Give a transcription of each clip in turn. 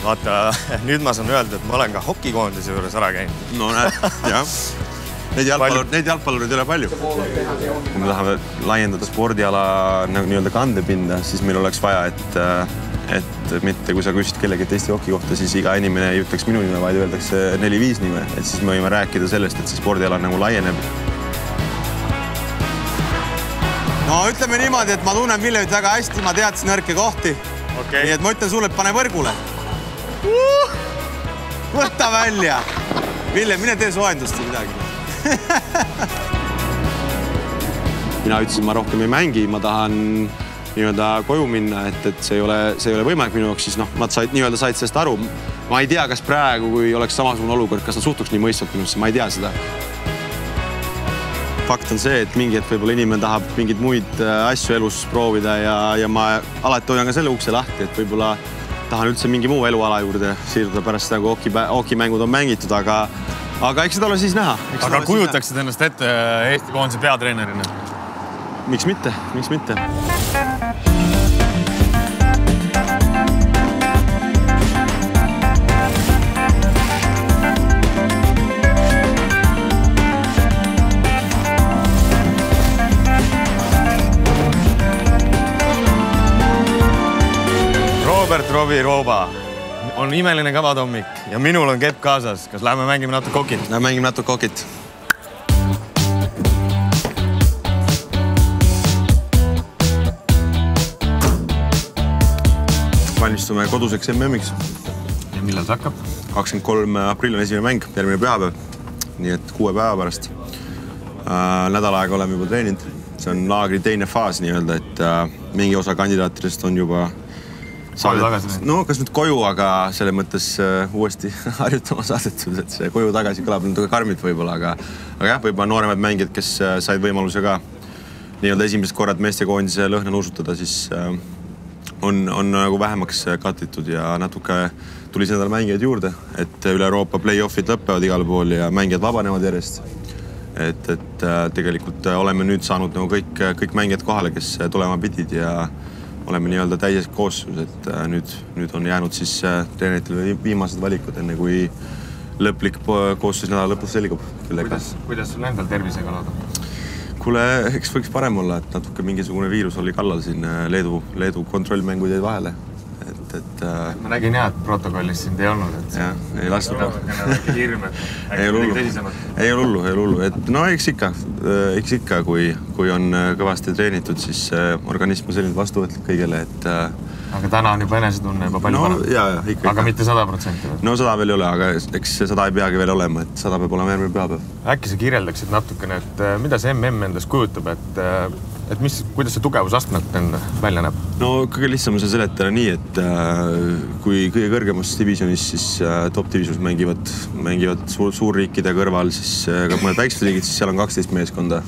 vaata, nüüd ma saan öelda, et ma olen ka hokikoondise juures ära käinud. No näed, jah. Neid jalgpallurid ei ole palju. Kui me tahame laiendada spordiala nii-öelda kandepinda, siis meil oleks vaja, et mitte kui sa küsid kellegi teiste hoki kohta, siis iga inimene ei ütleks minu nime, vaid öeldakse 4-5 nime. Et siis me võime rääkida sellest, et see spordiala nagu laieneb. No ütleme niimoodi, et ma tunnen Villevit väga hästi, ma teadsin nõrke kohti. Nii et ma ütlen sulle, et pane võrgule. Võta välja! Villev, mine tee soojendust või midagi. Mina ütlesin, ma rohkem ei mängi, ma tahan nii-öelda koju minna, et see ei ole võimalik minu jaoks, siis nad said sellest aru. Ma ei tea, kas praegu, kui oleks samasugune olukord, kas nad suhtuks nii mõistvalt minusse, ma ei tea seda. Fakt on see, et mingi hetk võib-olla inimene tahab mingeid muid asju elus proovida ja ma alati hoian ka selle ukse lahti, et võib-olla tahan üldse mingi muu eluala juurde siirduda pärast nagu hokimängud on mängitud, aga eks seda ole siis näha. Aga kujutaksid ennast ette Eesti koondise peatreenerina? Miks mitte? Miks mitte? Robert Robbie Rooba on imeline kavatommik ja minul on kepp kaasas. Kas läheme mängime natuke kokit? Läheme mängime natuke kokit. Valmistume koduseks MM-iks. Ja millal see hakkab? 23. aprill on esimene mäng, järgmine pühapäev. Nii et 6 päeva pärast. Nädal aega oleme juba treeninud. See on laagri teine faas nii-öelda, et mingi osa kandidaatidest on juba no, kas nüüd koju, aga selle mõttes uuesti harjutama saadetud, et see koju tagasi kõlab natuke karmilt võib-olla, aga jah, võib-olla nooremad mängijad, kes said võimaluse ka nii-öelda esimesed korrad meestekoondise lõhna nuusutada, siis on nagu vähemaks katitud ja natuke tuli see nädal mängijaid juurde, et üle Euroopa play-offid lõppevad igal pool ja mängijad vabanevad järjest. Et tegelikult oleme nüüd saanud nagu kõik mängijad kohale, kes tulema pidid ja oleme nii-öelda täies koossus, et nüüd on jäänud siis treeneritele viimased valikud, enne kui lõplik koossus nädala lõpus selgub. Kuidas sul endal tervisega lood? Kuule, eks võiks parem olla, et natuke mingisugune viirus oli kallal siin Leedu kontrollmängud jäid vahele. Ma nägin jah, et protokollis sind ei olnud. Ei lastud. Ei ole hullu. No eks ikka, kui on kõvasti treenitud, siis organism on selline vastuvõtlik kõigele. Aga täna on juba enesetunne juba palju parem. Aga mitte 100%? No 100 veel ei ole, aga eks 100 ei peagi veel olema, et 100 peab olema järgmine pühapäev. Äkki sa kirjeldaksid natukene, et mida see MM endast kujutab, et kuidas see tugevusastmelt välja näeb? No kõige lihtsam on see seletada nii, et kui kõige kõrgemas divisionis, siis top divisionis mängivad suurriikide kõrval, siis ka mõned väiksed riigid, siis seal on 12 meeskonda.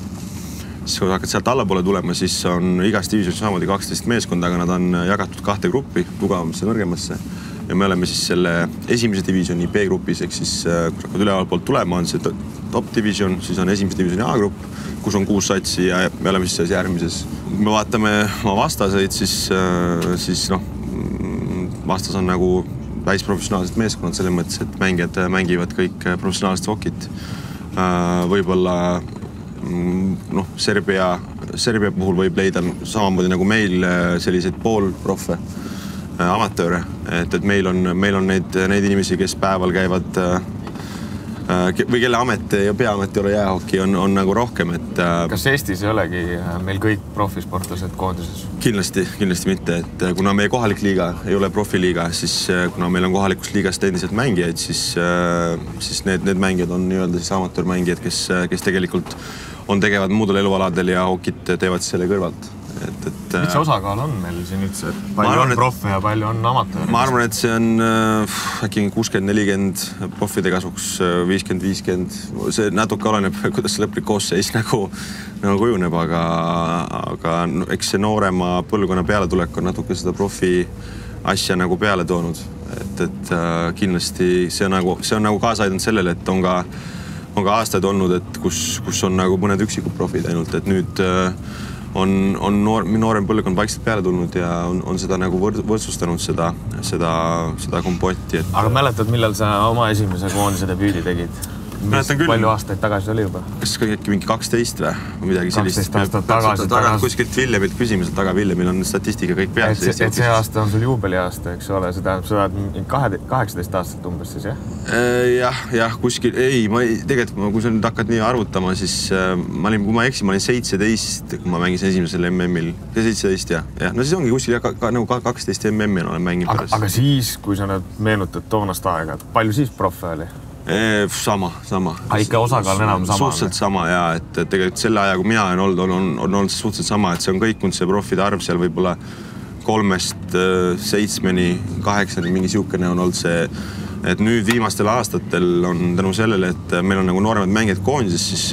Siis kui hakkad sealt allapoole tulema, siis on igas divisionis samamoodi 12 meeskonda, aga nad on jagatud 2 gruppi, tugevamasse ja nõrgemasse. Ja me oleme siis selle esimese divisiooni B-grupis, ehk siis kui hakkad üleval poolt tulema, on see top division, siis on esimese divisiooni A-grupp, kus on 6 satsi ja me oleme siis järgmises. Kui me vaatame oma vastaseid, siis vastas on nagu täisprofessionaalsed meeskonnad selles mõttes, et mängijad mängivad kõik professionaalset hokit. Võib-olla Serbia puhul võib leida samamoodi nagu meil selliseid poolproffe, amatööre, et meil on neid inimesi, kes päeval käivad või kelle amet ja peaamet ei ole jäähoki, on nagu rohkem. Kas Eestis ei olegi meil kõik profisportlased koondises? Kindlasti mitte, et kuna meie kohalik liiga ei ole profiliiga, siis kuna meil on kohalikust liigast endiselt mängijaid, siis need mängijad on nii-öelda siis amatöörmängijad, kes tegelikult on tegevad muudel elualadel ja hokit teevad selle kõrvalt. Mis see osakaal on meil siin üldse? Palju on proffe ja palju on amatööre? Ma arvan, et see on äkki 60-40 proffide kasuks, 50-50. See natuke oleneb, kuidas see lõplik koosseis nagu kujuneb, aga eks see noorema põlvkonna pealetulek on natuke seda profi asja nagu peale toonud. Et kindlasti see on nagu kaasa aidanud sellele, et on ka aastaid olnud, et kus on nagu mõned üksikud profid ainult, et nüüd on noorem põlvkond vaikselt peale tulnud ja on seda nagu võrdsustanud seda kompotti. Aga mäletad, millal sa oma esimese koondise debüüdi tegid? Palju aastaid tagasi oli juba? Kas äkki mingi 12 või midagi sellist? 12 aastat tagasi. Kuskilt Villemilt küsimusel taga, Villemil on statistika kõik peas. Et see aasta on sul juubeliaasta, eks ole, see tähendab, sa oled 18 aastat umbes siis, jah? Jah, kuskil, tegelikult kui sa nüüd hakkad nii arvutama, siis kui ma eksin, ma olin 17, kui ma mängisin esimesel MM-il. 17, jah. No siis ongi kuskil 12 MM-il olen mänginud pärast. Aga siis, kui sa nüüd meenutad toonast aega, palju siis profe oli? Sama. Ikka osakaal enam sama? Suhteliselt sama, jaa. Et tegelikult selle aja, kui mina olen olnud, on olnud suhteliselt sama, et see on kõikunud see profide arv seal võib-olla 3-st 7-ni, 8-ni, mingi siukene on olnud see, et nüüd viimastel aastatel on tänu sellele, et meil on nagu nooremad mängijad koondises, siis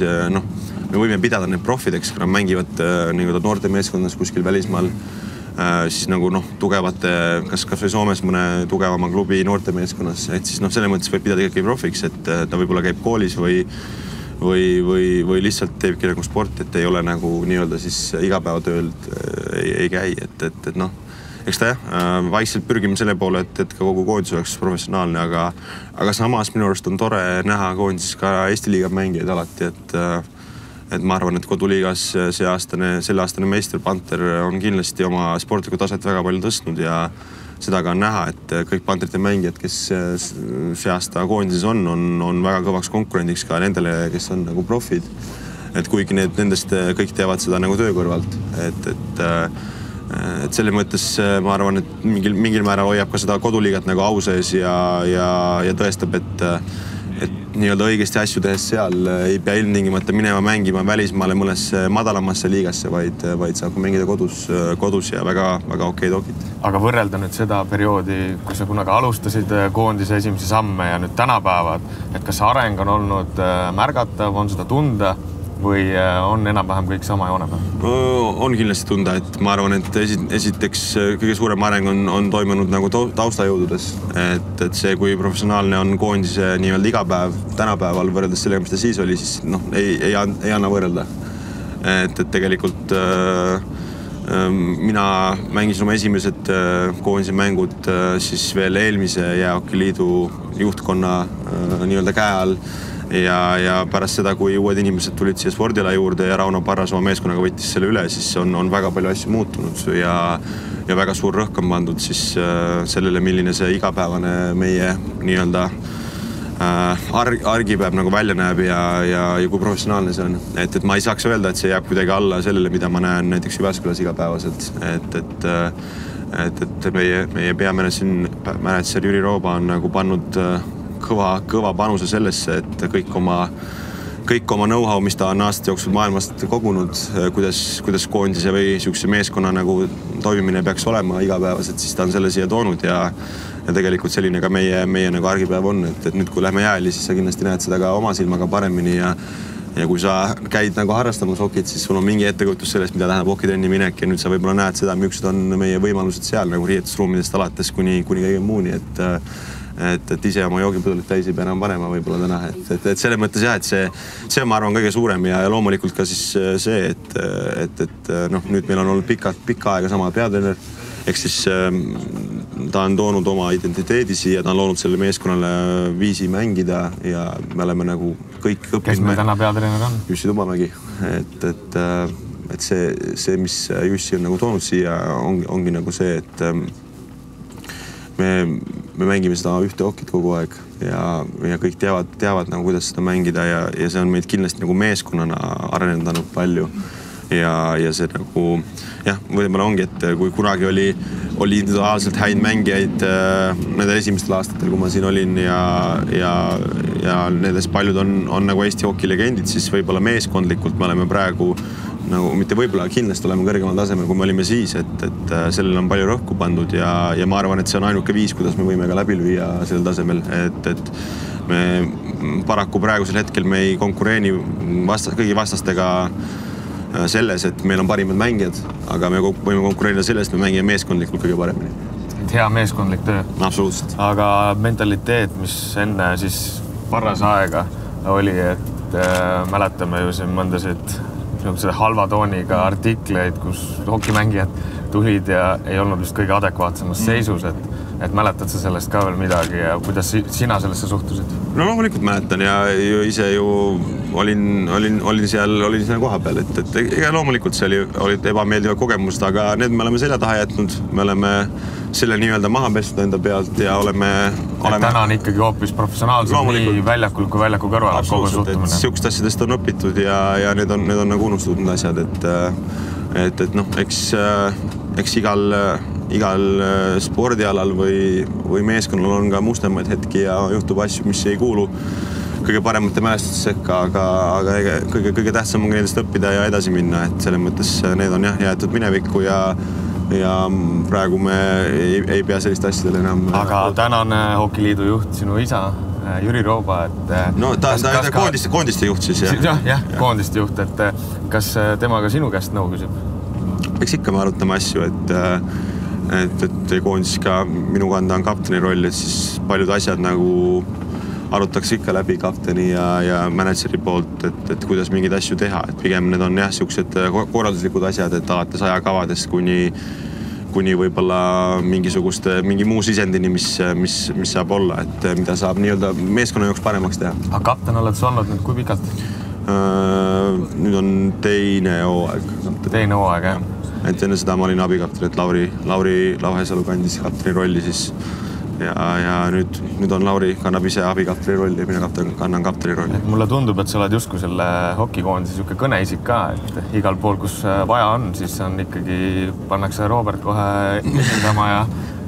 me võime pidada need profideks, kui nad mängivad noorte meeskondas kuskil välismaal, siis nagu tugevate, kas või Soomes mõne tugevama klubi noortemeeskonnas, et siis selle mõttes võib pidada ikkagi profiks, et ta võib-olla käib koolis või lihtsalt teebki nagu sport, et ei ole nagu nii-öelda siis igapäevatööld ei käi, et eks ta vaikselt pürgime selle poole, et ka kogu koondis oleks professionaalne, aga samas minu arust on tore näha koondises ka Eesti liiga mängijaid alati, et ma arvan, et koduliigas selle aastane meister Panter on kindlasti oma sportlikku taset väga palju tõstnud ja seda ka on näha, et kõik Pantrite mängijad, kes see aasta koondises on väga kõvaks konkurendiks ka nendele, kes on nagu profid. Et kuigi nendest kõik teevad seda nagu töö kõrvalt. Et selle mõttes ma arvan, et mingil määral hoiab ka seda koduliigat nagu au sees ja tõestab, et nii-öelda õigesti asju tehes seal ei pea ilmtingimata minema mängima välismaale mõnesse madalamasse liigasse, vaid saab mängida kodus ja väga okeid okid. Aga võrrelda nüüd seda perioodi, kui sa kunagi alustasid koondise esimesi samme ja nüüd tänapäevad, et kas areng on olnud märgatav, on seda tunda või on enam-vähem kõik sama joone peal? On kindlasti tunda, et ma arvan, et esiteks kõige suurem areng on toimunud nagu taustajõududes, et see, kui professionaalne on koondise nii-öelda igapäev tänapäeval võrreldes sellega, mis ta siis oli, siis ei anna võrrelda. Et tegelikult mina mängisin oma esimesed koondise mängud siis veel eelmise Jäähokiliidu juhtkonna nii-öelda käe all ja pärast seda, kui uued inimesed tulid siia spordiala juurde ja Rauno Parras oma meeskonnaga võttis selle üle, siis on väga palju asju muutunud ja väga suur rõhk on pandud siis sellele, milline see igapäevane meie nii-öelda argipäev nagu välja näeb ja kui professionaalne see on. Et ma ei saaks öelda, et see jääb kuidagi alla sellele, mida ma näen näiteks Jyväskyläs igapäevaselt. Et meie peamänedžer Jüri Rooba on nagu pannud kõva panuse sellesse, et kõik oma know-how, mis ta on aastate jooksul maailmast kogunud, kuidas koondise või niisuguse meeskonna nagu toimimine peaks olema igapäevaselt, siis ta on selle siia toonud ja tegelikult selline ka meie nagu argipäev on, et nüüd kui lähme jääli, siis sa kindlasti näed seda ka oma silmaga paremini ja kui sa käid nagu harrastamas hokit, siis sul on mingi ettekujutus sellest, mida tähendab hokitrenni minek ja nüüd sa võib-olla näed seda, millised on meie võimalused seal nagu riietusruumidest alates kuni kõige muuni, et ise oma joogipudelit täis ei pea enam panema võib-olla täna, et selle mõttes jah, et see ma arvan kõige suurem ja loomulikult ka siis see, et nüüd meil on olnud pikka aega sama peatreener, ehk siis ta on toonud oma identiteedi siia, ta on loonud selle meeskonnale viisi mängida ja me oleme nagu kõik õppinud. Kes meil täna peatreener on? Jussi Tubamägi, et see, mis Jussi on nagu toonud siia, ongi nagu see, et me mängime seda ühte hokit kogu aeg ja kõik teavad nagu, kuidas seda mängida ja see on meid kindlasti nagu meeskonnana arendanud palju ja see nagu jah, võib-olla ongi, et kui kunagi oli individuaalselt häid mängijaid nendel esimestel aastatel, kui ma siin olin ja nendest paljud on nagu Eesti hokilegendid, siis võib-olla meeskondlikult me oleme praegu nagu mitte võib-olla kindlasti oleme kõrgemal tasemel, kui me olime siis, et sellele on palju rõhku pandud ja ma arvan, et see on ainuke viis, kuidas me võime ka läbi lüüa sellel tasemel, et me paraku praegusel hetkel me ei konkureeni kõigi vastastega selles, et meil on parimad mängijad, aga me võime konkureerida sellest, et me mängime meeskondlikult kõige paremini. Hea meeskondlik töö. Absoluutselt. Aga mentaliteet, mis enne siis Parras aega oli, et mäletame ju siin mõndasid halva tooniga artikleid, kus hokimängijad tulid ja ei olnud vist kõige adekvaatsemas seisus, et mäletad sa sellest ka veel midagi ja kuidas sina sellesse suhtusid? No loomulikult mäletan ja ise ju olin seal koha peal, et ega loomulikult see olid ebameeldivad kogemused, aga need me oleme selja taha jätnud, me oleme selle nii-öelda maha pestud enda pealt ja oleme... Täna on ikkagi hoopis professionaalsed nii väljakul kui väljaku kõrval kogu suhtumine. Siukest asjadest on õpitud ja need on nagu unustatud need asjad, et noh, eks igal spordialal või meeskonnal on ka mustemaid hetki ja juhtub asju, mis ei kuulu kõige paremate mälestuste sekka, aga kõige tähtsam on nendest õppida ja edasi minna, et selles mõttes need on jäetud minevikku ja praegu me ei pea sellist asjadele enam... Aga tänane Hokiliidu juht, sinu isa, Jüri Rooba, et... No ta koondiste juht siis, jah? Jah, koondiste juht, et kas tema ka sinu käest nõu küsib? Eks ikka me arutame asju, et koondis ka minu kanda on kapteni roll, et siis paljud asjad nagu arutakse ikka läbi kapteni ja mänedžeri poolt, et kuidas mingeid asju teha, et pigem need on siuksed korralduslikud asjad, et alates ajakavadest kuni võib-olla mingi muu sisendini, mis saab olla, et mida saab nii-öelda meeskonna jaoks paremaks teha. Aga kapten oled sa olnud nüüd kui pikalt? Nüüd on teine hooaeg. Teine hooaeg, jah? Et enne seda ma olin abikapten, et Lauri Lauhesalu kandis kapteni rolli siis ja nüüd on Lauri kannab ise abikapteni rolli ja mina kannan kapteni rolli. Mulle tundub, et sa oled justkui selle hokikoondise siuke kõneisik ka, et igal pool, kus vaja on, siis on ikkagi pannakse Robert kohe esindama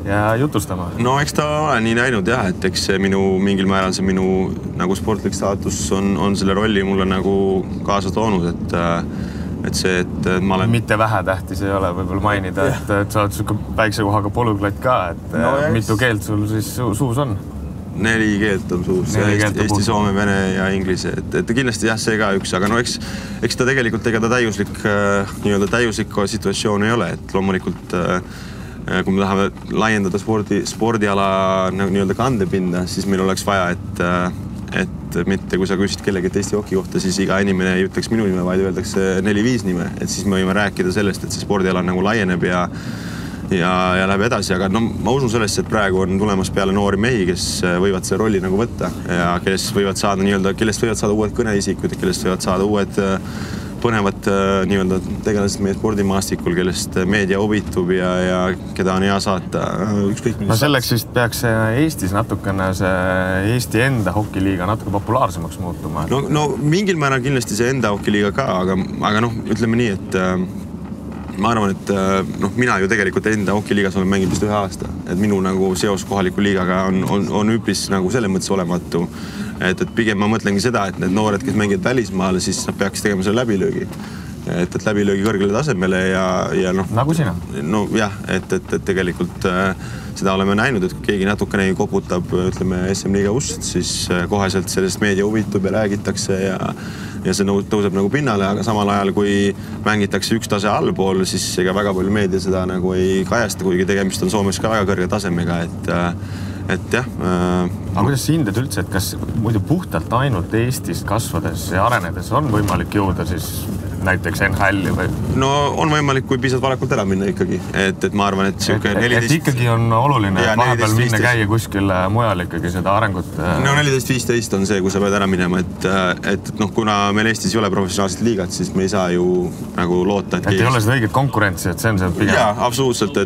ja jutustama. No eks ta ole nii näinud jah, et eks mingil määral see minu nagu sportlik staatus on selle rolli mulle nagu kaasa toonud, et see, et ma olen... Mitte vähe tähtis ei ole võib-olla mainida, et sa oled siuke päiksekohaga poluklott ka, et mitu keelt sul siis suus on? 4 keelt on suus, Eesti, Soome, Vene ja Inglise, et kindlasti jah, see ka üks, aga no eks ta tegelikult ta täiuslik situatsioon ei ole, et loomulikult kui me tahame laiendada spordiala nii-öelda kandepinda, siis meil oleks vaja, et mitte kui sa küsid kellegi Eesti hoki kohta, siis iga inimene ei ütleks minu nime, vaid öeldakse 4-5 nime, et siis me võime rääkida sellest, et see spordiala nagu laieneb ja läheb edasi, aga no ma usun sellest, et praegu on tulemas peale noori mehi, kes võivad see rolli nagu võtta ja kellest võivad saada uued kõneisikud ja kellest võivad saada uued põnevad nii-öelda tegelased meie spordimaastikul, kellest meedia huvitub ja keda on hea saata ükskõik mis. No selleks vist peaks Eestis natukene see Eesti enda hokiliiga natuke populaarsemaks muutuma. No mingil määral kindlasti see enda hokiliiga ka, aga noh, ütleme nii, et ma arvan, et mina ju tegelikult enda hokiliigas olen mänginud vist 1 aasta, et minu nagu seos kohaliku liigaga on üpris nagu selles mõttes olematu. Et pigem ma mõtlengi seda, et need noored, kes mängivad välismaale, siis nad peaks tegema selle läbilöögi. Et läbilöögi kõrgele tasemele ja noh... Nagu sina? No jah, et tegelikult seda oleme näinud, et kui keegi natukene koputab, ütleme, SM-liiga ust, siis koheselt sellest meedia huvitub ja räägitakse ja see tõuseb nagu pinnale, aga samal ajal, kui mängitakse üks tase allpool, siis ega väga palju meedia seda nagu ei kajasta, kuigi tegemist on Soomes ka väga kõrge tasemega, et jah. Aga kuidas sa hindad üldse, et kas muidu puhtalt ainult Eestis kasvades ja arenedes on võimalik jõuda siis näiteks NHL-i või? No on võimalik, kui piisavalt varakult ära minna ikkagi, et ma arvan, et siuke 14... Et ikkagi on oluline, et vahepeal minna käia kuskil mujal ikkagi seda arengut... No 14-15 on see, kui sa pead ära minema, et noh, kuna meil Eestis ei ole professionaalset liigat, siis me ei saa ju nagu loota, et ei ole seda õiget konkurentsi, et see on see pigem... Jaa, absoluutselt,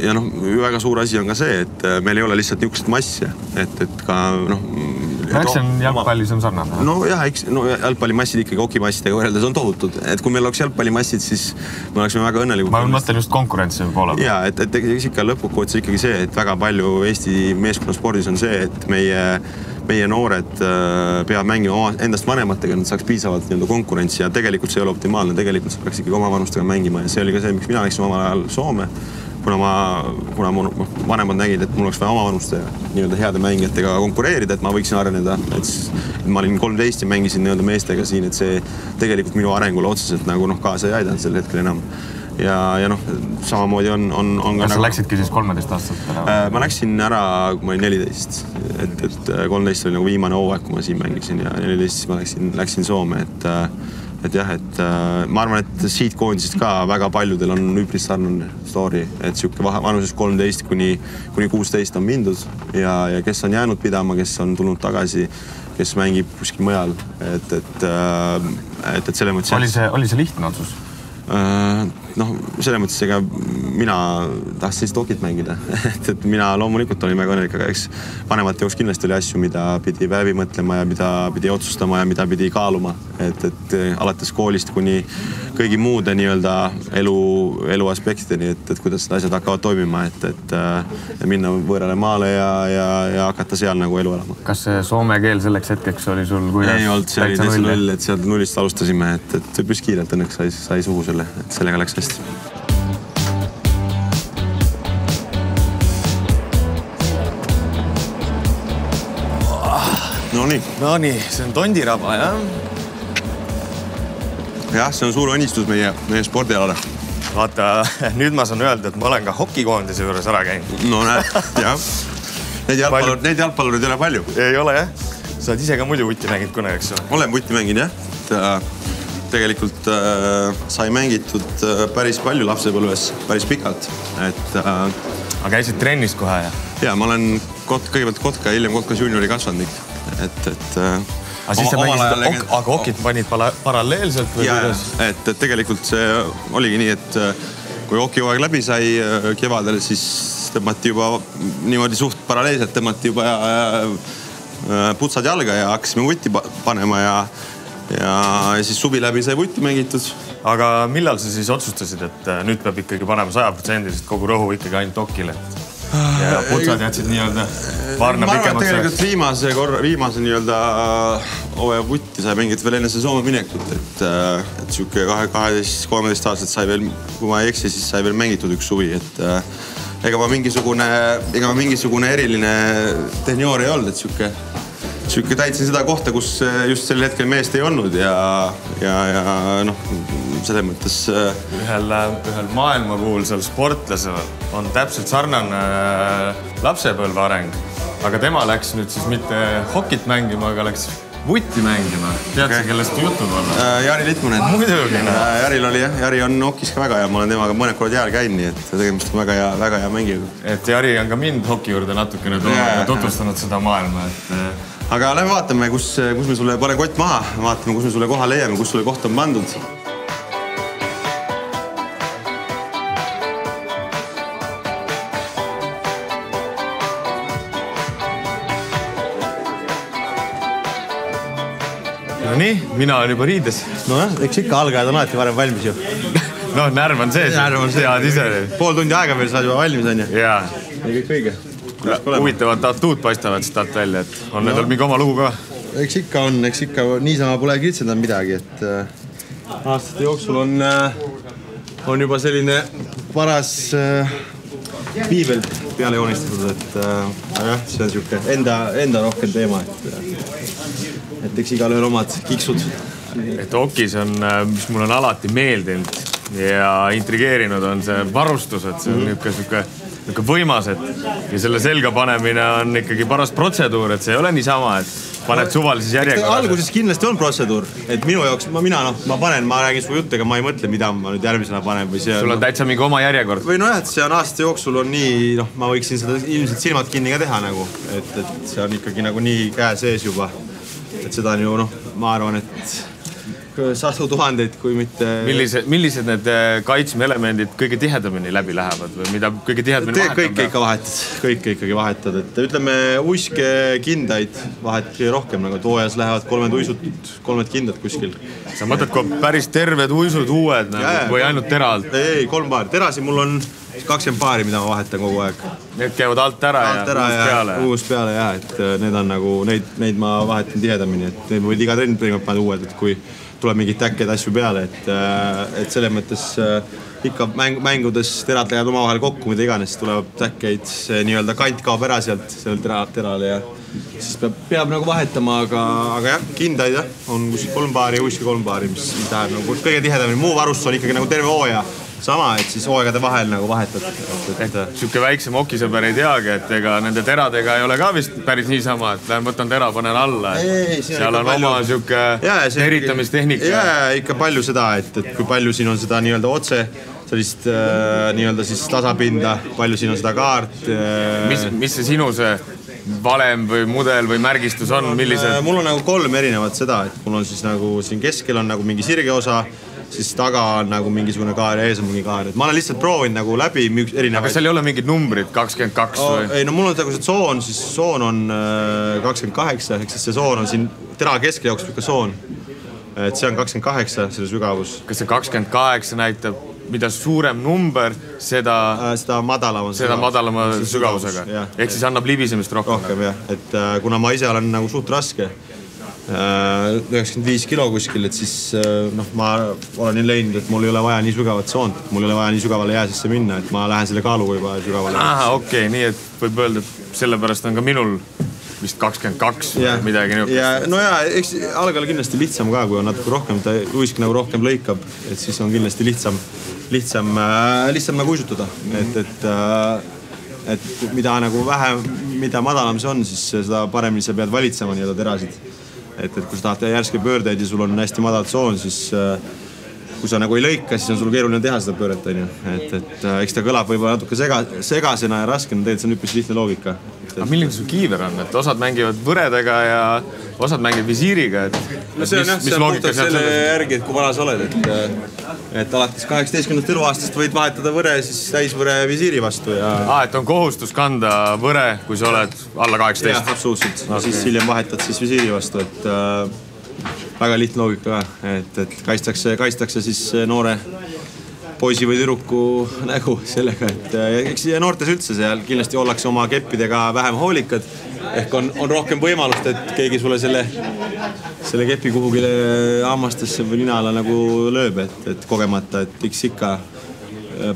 ja noh, väga suur asi on ka see, et meil ei ole lihtsalt niisugust massi, et ka noh... Eks see on jalgpallis on sarnane. No jah, jalgpallimassid ikkagi hokimassidega võrreldes on tohutud, et kui meil oleks jalgpallimassid, siis me oleksime väga õnnelikud. Ma mõtlen just konkurentsi poole. Jaa, et ikka lõpukohts ikkagi see, et väga palju Eesti meeskonnaspordis on see, et meie noored peavad mängima endast vanematega, nad saaks piisavalt konkurentsi ja tegelikult see ei ole optimaalne, tegelikult sa peaks ikkagi oma vanustega mängima ja see oli ka see, miks mina läksin omal ajal Soome, kuna mu vanemad nägid, et mul oleks vaja oma vanuste heade mängijatega konkureerida, et ma võiksin areneda, et ma olin 13 ja mängisin meestega siin, et see tegelikult minu arengule otseselt nagu kaasa ei aidanud sel hetkel enam. Ja noh, samamoodi on ka... Kas sa läksidki siis 13 aastat ära? Ma läksin ära, kui ma olin 14. Et 13 oli nagu viimane hooaeg, kui ma siin mängisin ja 14 ma läksin Soome, et jah, et ma arvan, et siit koondisest ka väga paljudel on üpris sarnane story, et siuke vanuses 13 kuni 16 on mindud ja kes on jäänud pidama, kes on tulnud tagasi, kes mängib kuskil mujal, et selle mõttes... Oli see lihtne otsus? Noh, selle mõttes, ega mina tahtsin lihtsalt hokit mängida. Et mina loomulikult olin väga õnnelik, aga eks vanemate jaoks kindlasti oli asju, mida pidi läbi mõtlema ja mida pidi otsustama ja mida pidi kaaluma. Et alates koolist kuni kõigi muude nii-öelda elu aspektideni, et kuidas need asjad hakkavad toimima, et minna võõrale maale ja hakata seal nagu elu elama. Kas see soome keel selleks hetkeks oli sul kuidas? Ei olnud, see oli täitsa null, et sealt nullist alustasime, et üpris kiirelt õnneks sai suhu selle, et sellega läks hästi. No nii, see on Tondiraba, jah? Jah, see on suur õnnistus meie spordialale. Vaata, nüüd ma saan öelda, et ma olen ka hokikoondise juures ära käinud. No näed, jah. Neid jalgpallurid ei ole palju. Ei ole, jah. Sa oled ise ka muidu vutti mänginud kuna, eks ole? Olen vutti mängin, jah. Tegelikult sai mängitud päris palju lapsepõlves, päris pikalt. Aga käisid trennis kohe, jah? Jaa, ma olen kõigepealt Kotka, hiljem Kotkas juniori kasvandik. Aga siis sa mängisid, aga hokit panid paralleelselt või kuidas? Jaa, et tegelikult see oligi nii, et kui hokihooaeg läbi sai kevadel, siis tõmmati juba niimoodi suht paralleelselt, tõmmati juba putsad jalga ja hakkasime vutti panema ja siis suvi läbi sai vutti mängitud. Aga millal sa siis otsustasid, et nüüd peab ikkagi panema 100% kogu rõhu ikkagi ainult hokile? Ja putsad jätsid nii-öelda varna pikemaks? Ma arvan, et tegelikult viimase nii-öelda hooaja vutti sai mängitud veel enne see Soome minekut, et siuke 12-13 aastat sai veel, kui ma ei eksi, siis sai veel mängitud üks suvi, et ega ma mingisugune eriline tenioor ei olnud, et siuke täitsin seda kohta, kus just sel hetkel meest ei olnud ja noh, selles mõttes... Ühel maailmakuulsal sportlasel on täpselt sarnane lapsepõlve areng, aga tema läks nüüd siis mitte hokit mängima, aga läks vutti mängima. Tead sa, kellest jutud on? Jari Litmanen. Muidugi. Jaril oli jah, Jari on hokis ka väga ja ma olen temaga mõned korrad jääl käinud, nii et tegemist on väga hea mängijaga. Et Jari on ka mind hoki juurde natukene tutvustanud seda maailma, et... Aga lähme vaatame, kus me sulle pane kott maha, vaatame, kus me sulle koha leiame, kus sulle koht on pandud. No nii, mina olen juba riides. No jah, eks ikka algajad on alati varem valmis ju. No närv on sees. Tead ise. Pool tundi aega veel saad juba valmis, on ju? Jaa. Ja kõik õige. Huvitavad tatuud paistavad siis talt välja, et on need mingi oma lugu ka? Eks ikka niisama pole kitsendanud midagi, et aastate jooksul on juba selline paras piibel peale joonistatud, et jah, see on siuke enda rohkem teema, et eks igal ühel omad kiksud. Et hokis on, mis mul on alati meeldinud ja intrigeerinud, on see varustus, et see on niisugune võimas, et ja selle selga panemine on ikkagi paras protseduur, et see ei ole niisama, et paned suvalises järjekorras. Alguses kindlasti on protseduur, et minu jaoks, ma räägin su juttega, ma ei mõtle, mida ma nüüd järgmisena panen või see... Sul on täitsa mingi oma järjekord. Või no jah, et see on aastate jooksul on nii, ma võiksin seda ilmselt silmad kinni ka teha nagu, et see on ikkagi nagu nii käe sees juba, et seda on ju, ma arvan, et sadu tuhandeid, kui mitte... Millised need kaitsmeelemendid kõige tihedamini läbi lähevad või mida kõige tihedamini vahetad? Kõike ikkagi vahetad, et ütleme uiske kindaid vahetad rohkem, nagu hooajas lähevad 3 kindad kuskil. Sa mõtled, kui päris terved uisud uued või ainult tera alt? Ei, 3 paari. Terasi mul on 20 paari, mida ma vahetan kogu aeg. Need käivad alt ära ja uus peale, jah, et need on nagu, neid ma vahetan tihedamini, et neid võid iga trenn panna uued, et kui tuleb mingid täkked asju peale, et selles mõttes ikka mängudes terad lähevad omavahel kokku, mida iganes, tuleb täkkeid, see nii-öelda kant kaob ära sealt sellelt terale ja siis peab nagu vahetama, aga jah, kindaid jah, on 3 paari ja uiski 3 paari, mis tähendab nagu kõige tihedamini. Muu varustus on ikkagi nagu terve hooaja sama, et siis hooaegade vahel nagu vahetad. Siuke väiksem okisõber ei teagi, et ega nende teradega ei ole ka vist päris niisama, et lähen võtan tera, panen alla. Seal on oma siuke eritamistehnika. Ja ikka palju seda, et kui palju siin on seda nii-öelda otse, sellist nii-öelda siis tasapinda, palju siin on seda kaart. Mis see sinu see valem või mudel või märgistus on, millised? Mul on nagu 3 erinevat seda, et mul on siis nagu siin keskel on nagu mingi sirge osa, siis taga on nagu mingisugune kaar ja ees on mingi kaar. Ma olen lihtsalt proovinud nagu läbi erinevaid... Aga seal ei ole mingid numbrid, 22 või? Ei, no mul on nagu see tsoon, siis tsoon on 28, ehk siis see tsoon on siin tera keskel jookseb ikka tsoon. Et see on 28, selle sügavus. Kas see 28 näitab, mida suurem number, seda madalama sügavusega? Ehk siis annab libisemist rohkem? jah, et kuna ma ise olen nagu suht raske, 95 kilo kuskil, et siis ma olen leidnud, et mul ei ole vaja nii sügavat tsoont, mul ei ole vaja nii sügavale jää sisse minna, et ma lähen selle kaaluga juba sügavale. Okei, nii et võib öelda, et sellepärast on ka minul vist 22 midagi niukest. No jaa, eks algal kindlasti lihtsam ka, kui on natuke rohkem, ta uisk nagu rohkem lõikab, et siis on kindlasti lihtsam nagu uisutada, et mida nagu vähem, mida madalam see on, siis seda paremini sa pead valitsema nii-öelda terasid. Et kui sa tahad järske pöördeid ja sul on hästi madal tsoon, siis kui sa nagu ei lõika, siis on sul keeruline teha seda pööret. Et eks ta kõlab võib-olla natuke segasena ja raskena, tegelikult see on üpris lihtne loogika. Aga milline su kiiver on? Et osad mängivad võredega ja osad mängivad visiiriga. No see on puhtalt selle järgi, et kui vana sa oled. Et alates 18. eluaastast võid vahetada võre, siis täisvõre visiiri vastu. Et on kohustus kanda võre, kui sa oled alla 18? Jah, absoluutselt. Siis hiljem vahetad siis visiiri vastu. Väga lihtne loogika ka. Et kaitstakse siis noore poisi või türuku nägu sellega, eks noortes üldse seal kindlasti ollakse oma keppidega vähem hoolikad, ehk on rohkem võimalust, et keegi sulle selle kepi kuhugile hammastesse või ninala nagu lööb, et kogemata, et ikka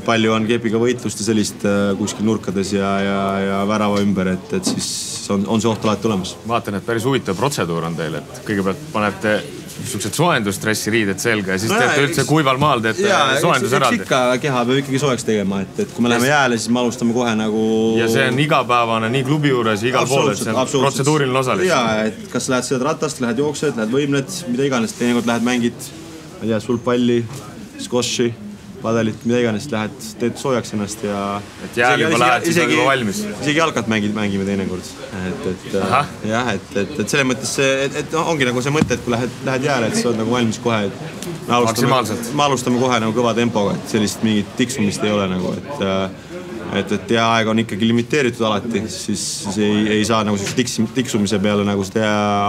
palju on kepiga võitlust ja sellist kuskil nurkades ja värava ümber, et siis on see oht alati olemas. Vaatan, et päris huvitav protseduur on teil, et kõigepealt panete niisugused soojendustressi riided selga ja siis teete üldse kuival maal, teete soojendus eraldi. Eks ikka keha peab ikkagi soojaks tegema, et kui me läheme jääle, siis me alustame kohe nagu... Ja see on igapäevane nii klubi juures ja igal pool, et see on protseduuriline osa lihtsalt. Jaa, et kas lähed sõjad ratast, lähed jooksed, lähed võimled, mida iganes, teinekord lähed mängid, ma tea, sulpalli, squashi, padelit, mida iganes, lähed, teed soojaks ennast ja... Et jääl juba lähed, siis on juba valmis. Isegi jalkat mängime teinekord. Et selle mõttes ongi nagu see mõte, et kui lähed jääle, et sa oled nagu valmis kohe. Me alustame kohe nagu kõva tempoga, et sellist mingit tiksumist ei ole nagu, et aeg on ikkagi limiteeritud alati, siis ei saa nagu tiksumise peale nagu seda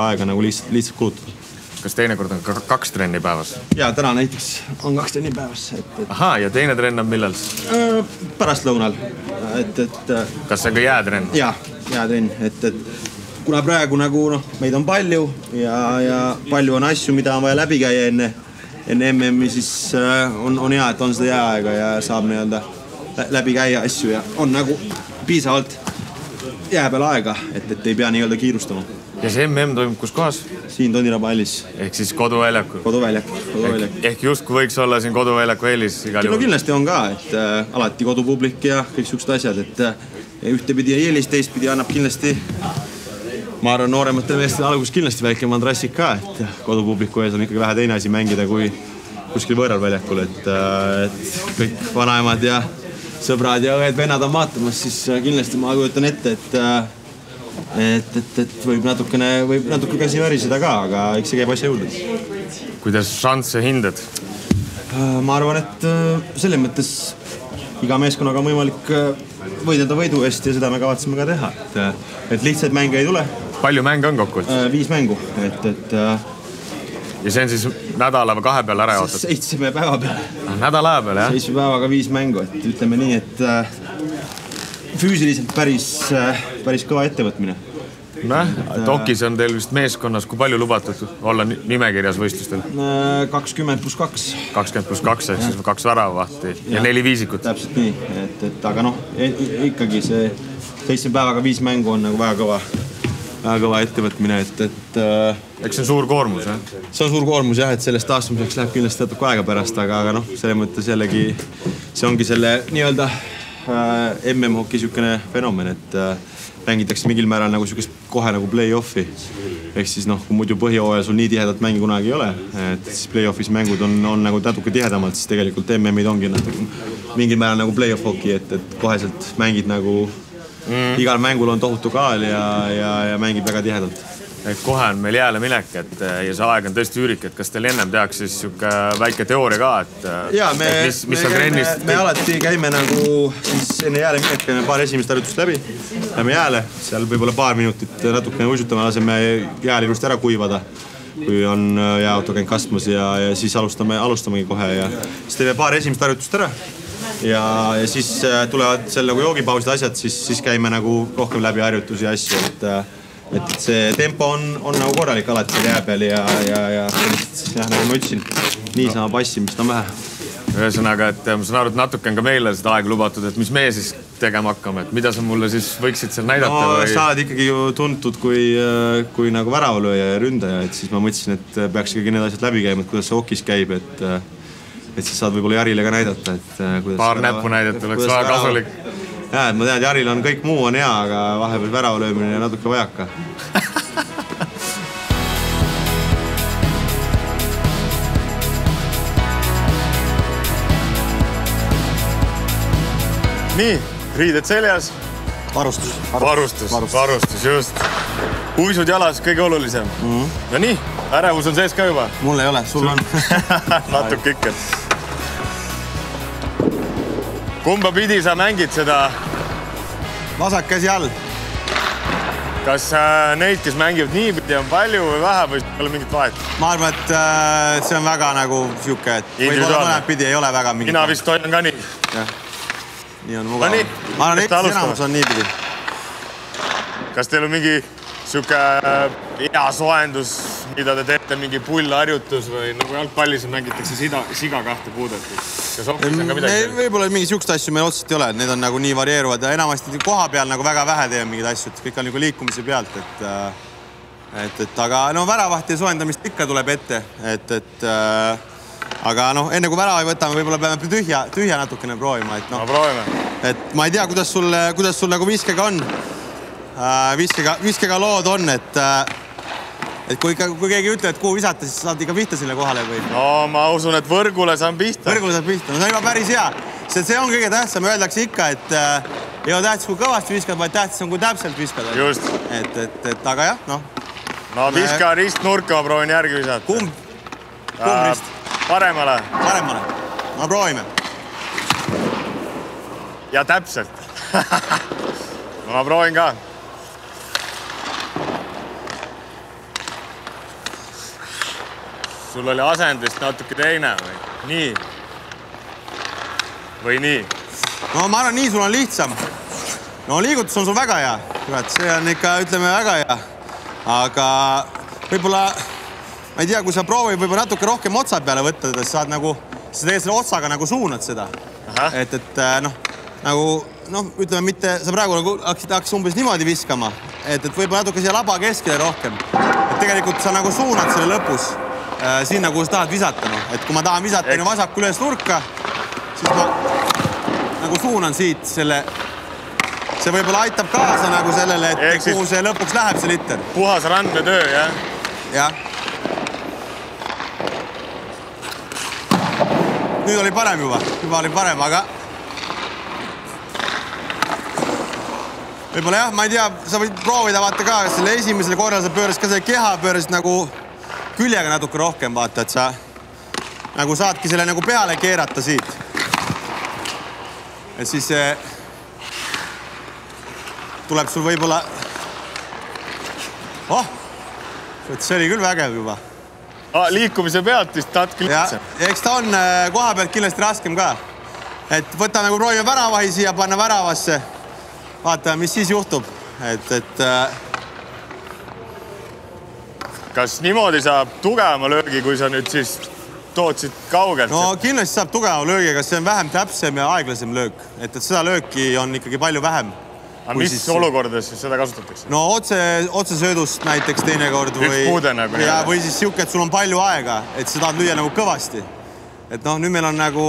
aega nagu lihtsalt kulutada. Kas teinekord on 2 trenni päevas? Jaa, täna näiteks on 2 trenni päevas. Ja teine trenn on millal? Pärast lõunal. Kas see on ka jäätrenn? Jaa, jäätrenn. Kuna praegu nagu meid on palju ja palju on asju, mida on vaja läbi käia enne MM-i, siis on hea, et on seda jääaega ja saab nii-öelda läbi käia asju ja on nagu piisavalt jää peal aega, et ei pea nii-öelda kiirustama. Ja see MM toimub kus kohas? Siin Toniraba hallis. Ehk siis koduväljakul? Koduväljakul. Ehk justkui võiks olla siin koduväljaku eelis igal juhul? No kindlasti on ka, et alati kodupublik ja kõik siuksed asjad, et ühtepidi eelis, teistpidi annab kindlasti, ma arvan, noorematele meestele algus kindlasti väike mandrassik ka, et kodupubliku ees on ikkagi vähe teine asi mängida kui kuskil võõral väljakul, et kõik vanaemad ja sõbrad ja õed-vennad on vaatamas, siis kindlasti ma kujutan ette, et võib natuke käsi väriseda ka, aga eks see käib asja juurde. Kuidas šansse hindad? Ma arvan, et selles mõttes iga meeskonnaga on võimalik võidelda võidu eest ja seda me kavatseme ka teha. Et lihtsaid mänge ei tule. Palju mänge on kokku? 5 mängu. Ja see on siis nädala või 2 peale ära jaotatud? 7 päeva peale. Nädala aja peale, jah? 7 päevaga 5 mängu, et ütleme nii, et füüsiliselt päris kõva ettevõtmine. Tokis on teil vist meeskonnas, kui palju lubatud olla nimekirjas võistlustel? 20+2. 20+2, ehk siis 2 väravahti ja 4 viisikut. Täpselt nii, aga ikkagi see 7 päevaga 5 mängu on nagu väga väga kõva ettevõtmine, et eks see on suur koormus, jah? See on suur koormus, jah, et sellest taastumiseks läheb kindlasti natuke aega pärast, aga noh, selle mõttes jällegi see ongi selle nii-öelda MM-hoki niisugune fenomen, et mängitakse mingil määral nagu niisugust kohe nagu play-offi. Ehk siis noh, kui muidu põhjahooajal sul nii tihedat mängi kunagi ei ole, et siis play-offis mängud on nagu natuke tihedamalt, siis tegelikult MM-id ongi mingil määral nagu play-off hoki, et koheselt mängid nagu igal mängul on tohutu kaal ja mängib väga tihedalt. Kohe on meil jääle minek, ja see aeg on tõesti üürik, et kas teil ennem tehakse siis siuke väike teooria ka, et mis on trennist? Me alati käime nagu siis enne jääle minek, paar esimest harjutust läbi, lähme jääle, seal võib-olla paar minutit natukene uisutame, laseme jääl ilusti ära kuivada, kui on jääauto käinud kastmas ja siis alustamegi kohe ja siis teeme paar esimest harjutust ära ja siis tulevad seal nagu joogipausid asjad, siis käime nagu rohkem läbi harjutusi ja asju, et see tempo on nagu korralik alati seal jää peal ja nagu ma ütlesin, niisama passimist on vähe. Ühesõnaga, et ma saan aru, et natuke on ka meile seda aega lubatud, et mis meie siis tegema hakkame, et mida sa mulle siis võiksid seal näidata? No sa oled ikkagi ju tuntud kui nagu väravalööja ja ründaja, et siis ma mõtlesin, et peaks ikkagi need asjad läbi käima, et kuidas see hokis käib, et siis saad võib-olla Jarile ka näidata, et paar näppu näidata oleks väga kasulik. Ja, et ma tean, et Jaril on kõik muu on hea, aga vahepeal väravalöömine ja natuke vajaka. Nii, riided seljas. Varustus, just. Uisud jalas, kõige olulisem. No nii, ärevus on sees ka juba. Mul ei ole, sul on. Natuke ikka. Kumba pidi sa mängid seda? Vasak käsi all. Kas neid, kes mängivad nii pidi, on palju või vähe või ei ole mingit vahet? Ma arvan, et see on väga nagu siuke, et võib-olla mõned pidi ei ole väga mingit. Mina vist toinan ka nii. Nii on mugav. Ma arvan, et enamus on nii pidi. Kas teil on mingi siuke hea soendus, mida te teete, mingi pullharjutus või nagu jalgpallis mängitakse siga kahte puudet? Kas hokis on ka midagi? Võib-olla mingi siukest asju meil otseselt ei ole, et need on nagu nii varieeruvad ja enamasti koha peal nagu väga vähe teeme mingid asju, et kõik on nagu liikumise pealt, aga no väravahti ja soendamist ikka tuleb ette, aga noh, enne kui värava võtame, võib-olla peame tühja natukene proovima, et ma ei tea, kuidas sul nagu viskega on. Viskega lood on, et kui keegi ütleb, et kuhu visata, siis saad ikka pihta selle kohale või? No ma usun, et võrgule saan pihta. Võrgule saad pihta, no see on juba päris hea. See on kõige tähtsam, öeldakse ikka, et ei ole tähtsam, kui kõvasti viskad, vaid tähtsam, kui täpselt viskad. Just. Aga jah, noh. No viska ristnurka, ma proovin järgi visata. Kumb rist? Paremale. Paremale. No proovime. Ja täpselt. Ma proovin ka. Sul oli asendist natuke teine või? Nii? Või nii? No ma arvan, nii sul on lihtsam. No liigutus on sul väga hea. See on ikka, ütleme, väga hea. Aga võib-olla, ma ei tea, kui sa proovid võib-olla natuke rohkem otsa peale võtta, siis saad nagu, sa tegelikult selle otsaga nagu suunad seda. Et noh, ütleme mitte, sa praegu nagu hakkasid umbes niimoodi viskama, et võib-olla natuke siia laba keskele rohkem. Et tegelikult sa nagu suunad selle lõpus sinna, kus tahad visata. Et kui ma tahan visata vasaku üles nurka, siis ma nagu suunan siit selle. See võib-olla aitab kaasa nagu sellele, et kuhu see lõpuks läheb see litter. Puhas randne töö, jah? Jah. Nüüd oli parem juba oli parem, aga võib-olla jah, ma ei tea, sa võid proovida vaata ka, selle esimesele korral sa pöörasid ka selle keha, pöörasid nagu küljega natuke rohkem, vaata, et sa nagu saadki selle nagu peale keerata siit. Et siis tuleb sul võib-olla... see oli küll vägev juba. Liikumise pealt vist tatki lihtsam. Eks ta on koha pealt kindlasti raskem ka. Et võtame, kui proovime väravahi siia panna väravasse. Vaatame, mis siis juhtub. Kas niimoodi saab tugevama löögi, kui sa nüüd siis tootsid kaugelt? No kindlasti saab tugevama löögi, aga see on vähem täpsem ja aeglasem löök. Et seda lööki on ikkagi palju vähem. Aga mis olukordades siis seda kasutatakse? No otsesöödust näiteks teinekord või siis siuke, et sul on palju aega, et sa tahad lüüa nagu kõvasti. Et noh, nüüd meil on nagu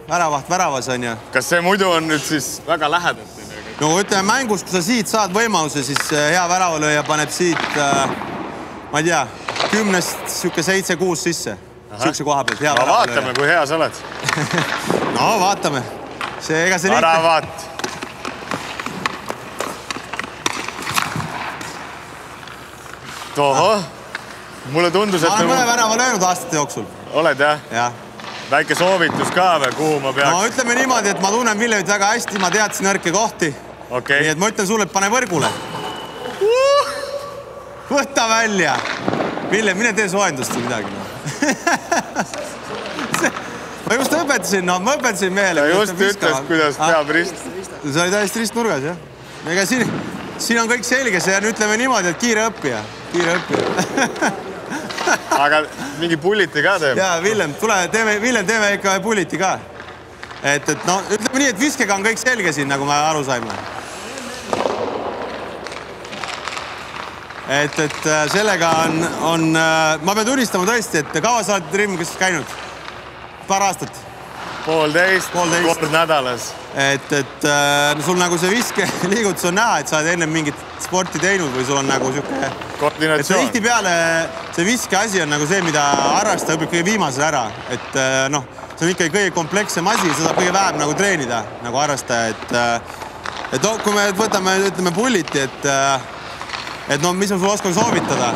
väravaht väravas on ju. Kas see muidu on nüüd siis väga lähedalt? No ütleme mängus, kui sa siit saad võimaluse, siis hea väravalööja paneb siit, ma ei tea, 10-st siuke 7-6 sisse. Siukse koha pealt, hea väravalööja. Vaatame, kui hea sa oled. No vaatame. Ega see Väravaat. Toho, mulle tundus, et... Ma olen mõne värava löönud aastate jooksul. Oled jah? Jah. Väike soovitus ka või, kuhu ma peaks? No ütleme niimoodi, et ma tunnen Villemit väga hästi, ma teadsin nõrke kohti. Nii et ma ütlen sulle, et pane võrgule. Võta välja. Villem, mine tee soojendust või midagi. Ma just õpetasin, ma õpetasin mehele. Ta just ütles, kuidas peab rist. See oli täiesti ristnurgas, jah. Ega siin on kõik selge, see on ütleme niimoodi, et kiire õppija. Aga mingi pulliti ka teeb? Jaa, Villem, teeme ikka pulliti ka. Et no, ütleme nii, et viskega on kõik selge siin, nagu me aru saime. Et sellega on, ma pean tunnistama tõesti, et kaua sa oled Rimgas käinud? Paar aastat? Poolteist. Kord nädalas. Et sul nagu see viske liigutus on näha, et sa oled enne mingit sporti teinud või sul on nagu siuke... Koordinatsioon. Tihti peale see viske asi on nagu see, mida harrasta õpib kõige viimasel ära. Et noh, see on ikkagi kõige komplekssem asi, seda kõige vähem nagu treenida nagu harrastaja. Et kui me võtame, ütleme pulliti, et no mis ma sulle oskan soovitada?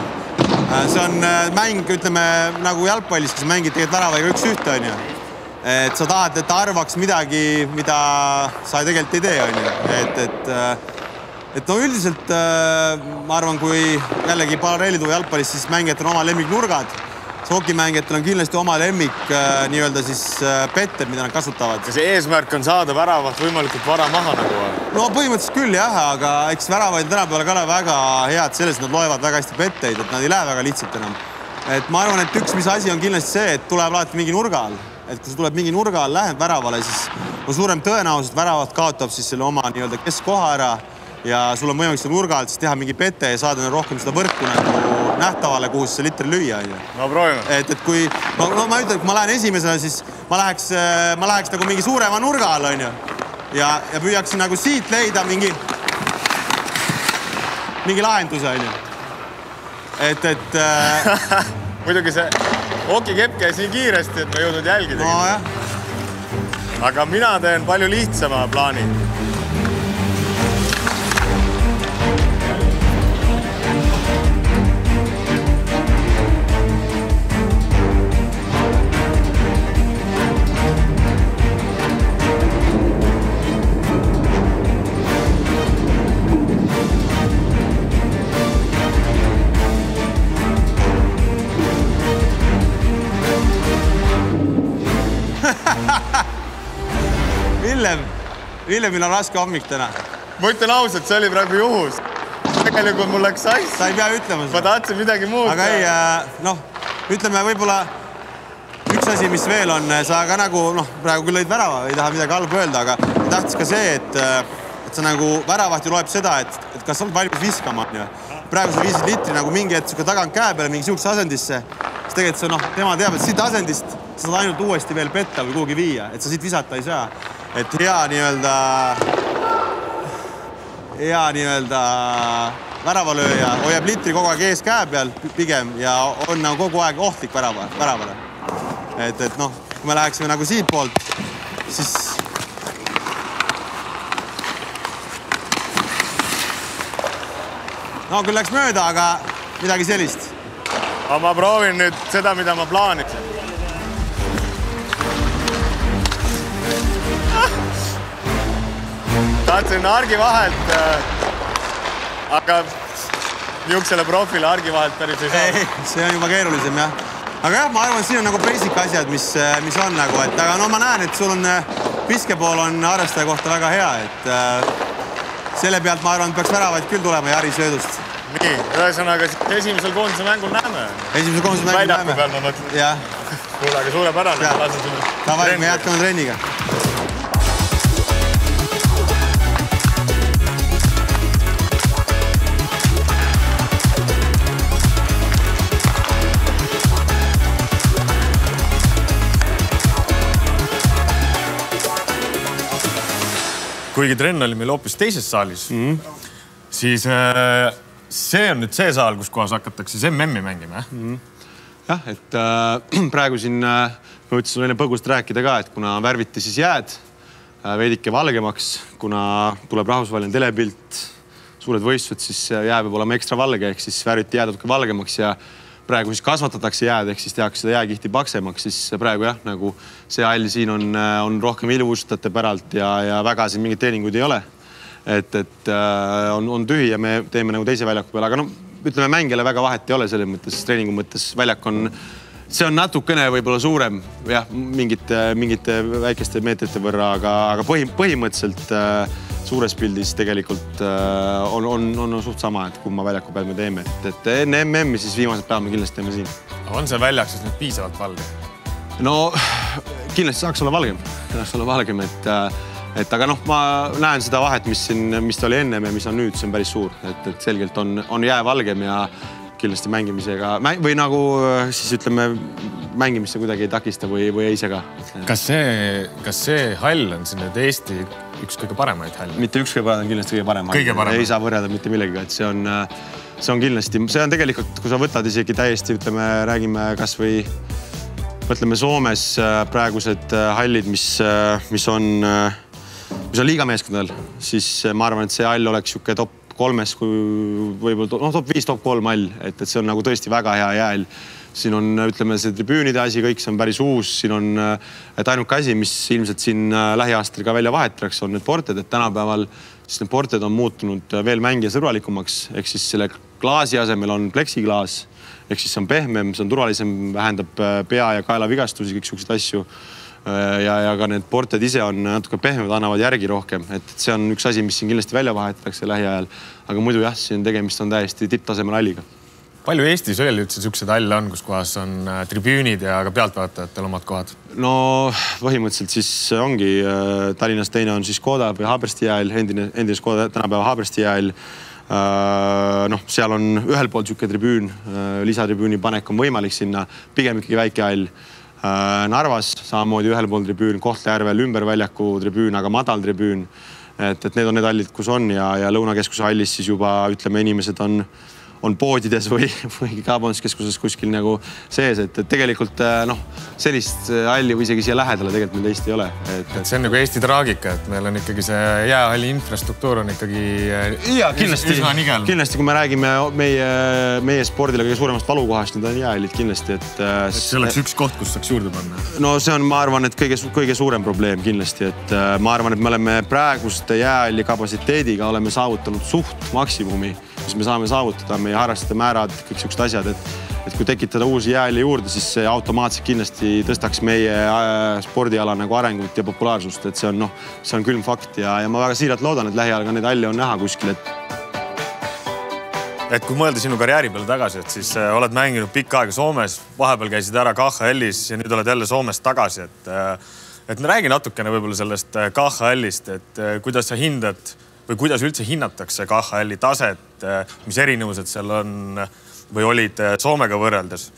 See on mäng, ütleme, nagu jalgpallis, kes mängid tegelikult väravaiga üks ühte, on ju. Et sa tahad, et ta arvaks midagi, mida sa tegelikult ei tee, on ju. Et no üldiselt ma arvan, kui jällegi paralleeli tuua jalgpallis, siis mängijatel on oma lemmiknurgad. Hokimängijatel on kindlasti oma lemmik nii-öelda siis petter, mida nad kasutavad. Ja see eesmärk on saada väravaht võimalikult vara maha nagu? No põhimõtteliselt küll jah, aga eks väravaid tänapäeval ka ole väga head selles, et nad loevad väga hästi petteid, et nad ei lähe väga lihtsalt enam. Et ma arvan, et üks mis asi on kindlasti see, et tuleb alati mingi nurga all. Et kui sa tuleb mingi nurga all, lähed väravale, siis on suurem tõenäosus, et väravaht kaotab siis selle oma nii-öelda keskkoha ära ja sul on võimalik seda nurga alt siis teha mingi pette ja saada rohkem seda võrku nagu nähtavale, kuhu see litri lüüa. No proovime. Et kui, no ma ütlen, kui ma lähen esimesena, siis ma läheks nagu mingi suurema nurga all, on ju. Ja püüaksin nagu siit leida mingi lahenduse, on ju. Et... Muidugi see hokikepp käis nii kiiresti, et ma jõudnud jälgida. No jah. Aga mina teen palju lihtsama plaani. Villemil on raske hommik täna. Ma ütlen ausalt, see oli praegu juhus. Tegelikult mul läks asja. Sa ei pea ütlema seda. Ma tahtsin midagi muud. Aga ei, noh, ütleme võib-olla üks asi, mis veel on, sa ka nagu, noh, praegu küll lõid värava, ei taha midagi halba öelda, aga tahtis ka see, et sa nagu väravahti loeb seda, et kas sa oled valmis viskama. Praegu sa viisid litri nagu mingi hetk tagant käe peale mingi siukse asendisse, siis tegelikult see, noh, tema teab, et siit asendist sa saad ainult uuesti veel petta või kuhugi viia, et sa siit visata ei saa. Et hea nii-öelda väravalööja hoiab litri kogu aeg ees käe peal pigem ja on nagu kogu aeg ohtlik väravale. Et noh, kui me läheksime nagu siit poolt, siis... No küll läks mööda, aga midagi sellist. Aga ma proovin nüüd seda, mida ma plaanisin. Tahtsin argi vahelt, aga niuksele profile argi vahelt päris ei saa. Ei, see on juba keerulisem, jah. Aga jah, ma arvan, et siin on nagu basic asjad, mis on nagu, et aga no ma näen, et sul on viskepool on arvestaja kohta väga hea, et selle pealt ma arvan, et peaks väravaid küll tulema Jari söödust. Nii, ühesõnaga esimesel koondise mängul näeme. Esimesel koondise mängul näeme. Väljaku peal ma mõtlen. Jah. Kuule, aga suurepärane. Tavai, me jätkame trenniga. kuigi trenn oli meil hoopis teises saalis, siis see on nüüd see saal, kus kohas hakatakse siis MM-i mängima. Jah, et praegu siin ma võtsin sulle enne põgust rääkida ka, et kuna värviti siis jääd veidike valgemaks, kuna tuleb rahvusvaheline telepilt, suured võistlused, siis jää peab olema ekstra valge, ehk siis värviti jääd natuke valgemaks ja praegu siis kasvatatakse jääd, ehk siis tehakse seda jääkihti paksemaks, siis praegu jah, nagu see hall siin on rohkem iluvustutajate päralt ja väga siin mingid treeninguid ei ole. Et on tühi ja me teeme nagu teise väljaku peale, aga no ütleme mängijale väga vahet ei ole selles mõttes, treeningu mõttes väljak on, see on natukene võib-olla suurem, jah, mingite väikeste meetrite võrra, aga põhimõtteliselt suures pildis tegelikult on suht sama, et kumma väljaku peal me teeme. Et enne MM-i siis viimased päev me kindlasti teeme siin. On see väljak siis nüüd piisavalt valge? No kindlasti saaks olla valgem, et aga noh, ma näen seda vahet, mis oli enne ja mis on nüüd, see on päris suur. Et selgelt on jää valgem ja kindlasti mängimisega, või nagu siis ütleme, mängimisse kuidagi ei takista või ei ise ka. Kas see hall on siin nüüd Eesti üks kõige paremaid hall? Mitte üks kõige parem, on kindlasti kõige parem. Ei saa võrrelda mitte millegiga, et see on kindlasti, see on tegelikult, kui sa võtad isegi täiesti, ütleme, räägime kas või mõtleme Soomes praegused hallid, mis on liigameeskondadel, siis ma arvan, et see hall oleks siuke top 3, kui võib-olla top 5, top 3 hall, et see on nagu tõesti väga hea jääl. Siin on, ütleme, see tribüünide asi, kõik see on päris uus. Siin on, et ainuke asi, mis ilmselt siin lähiaastal ka välja vahetraks, on need ported, et tänapäeval siis need ported on muutunud veel mängija sõbralikumaks, ehk siis selle klaasi asemel on pleksiklaas, ehk siis see on pehmem, see on turvalisem, vähendab pea- ja kaelavigastusi, kõik sellised asju. Ja ka need ported ise on natuke pehmed, annavad järgi rohkem, et see on üks asi, mis siin kindlasti välja vahetatakse lähiajal, aga muidu jah, siin tegemist on täiesti tipptasemel halliga. Palju Eestis veel üldse sellised halle on, kus kohas on tribüünid ja ka pealtvaatajatele omad kohad? No põhimõtteliselt siis ongi Tallinnas teine on siis Škoda või Haabersti jääl, endine Škoda tänapäeva Haabersti jääl. Seal on ühel pool siuke tribüün, lisatribüüni panek on võimalik sinna, pigem ikkagi väike hall. Narvas samamoodi ühel pool tribüün, Kohtla-Järvel ümberväljaku tribüün, aga madal tribüün. Et need on need hallid, kus on ja Lõunakeskuse hallis siis juba, ütleme, inimesed on poodides või kaubanduskeskuses kuskil nagu sees, et tegelikult sellist halli või isegi siia lähedale tegelikult meil Eesti ei ole. See on nagu Eesti traagika, et meil on ikkagi see jäähalli infrastruktuur on ikkagi üsna nigel. Kindlasti, kui me räägime meie spordile kõige suuremast valukohast, need on jäähallid kindlasti. See oleks üks koht, kus saaks juurde panna? No see on, ma arvan, et kõige suurem probleem kindlasti, et ma arvan, et me oleme praeguste jäähalli kapatsiteediga oleme saavutanud suht maksimumi, mis me saame saavutada, meie harrastajate määrad, kõik sellised asjad, et kui tekitada uusi jäähalli juurde, siis see automaatselt kindlasti tõstaks meie spordiala nagu arengut ja populaarsust, et see on külm fakt ja ma väga siiralt loodan, et lähiajal ka neid halli on näha kuskil. Et kui mõelda sinu karjääri peale tagasi, et siis oled mänginud pikka aega Soomes, vahepeal käisid ära KHL-is ja nüüd oled jälle Soomes tagasi, et räägi natukene võib-olla sellest KHL-ist, et kuidas sa hindad või kuidas üldse hinnatakse KHL-i taset, mis erinevused seal on või olid Soomega võrreldes?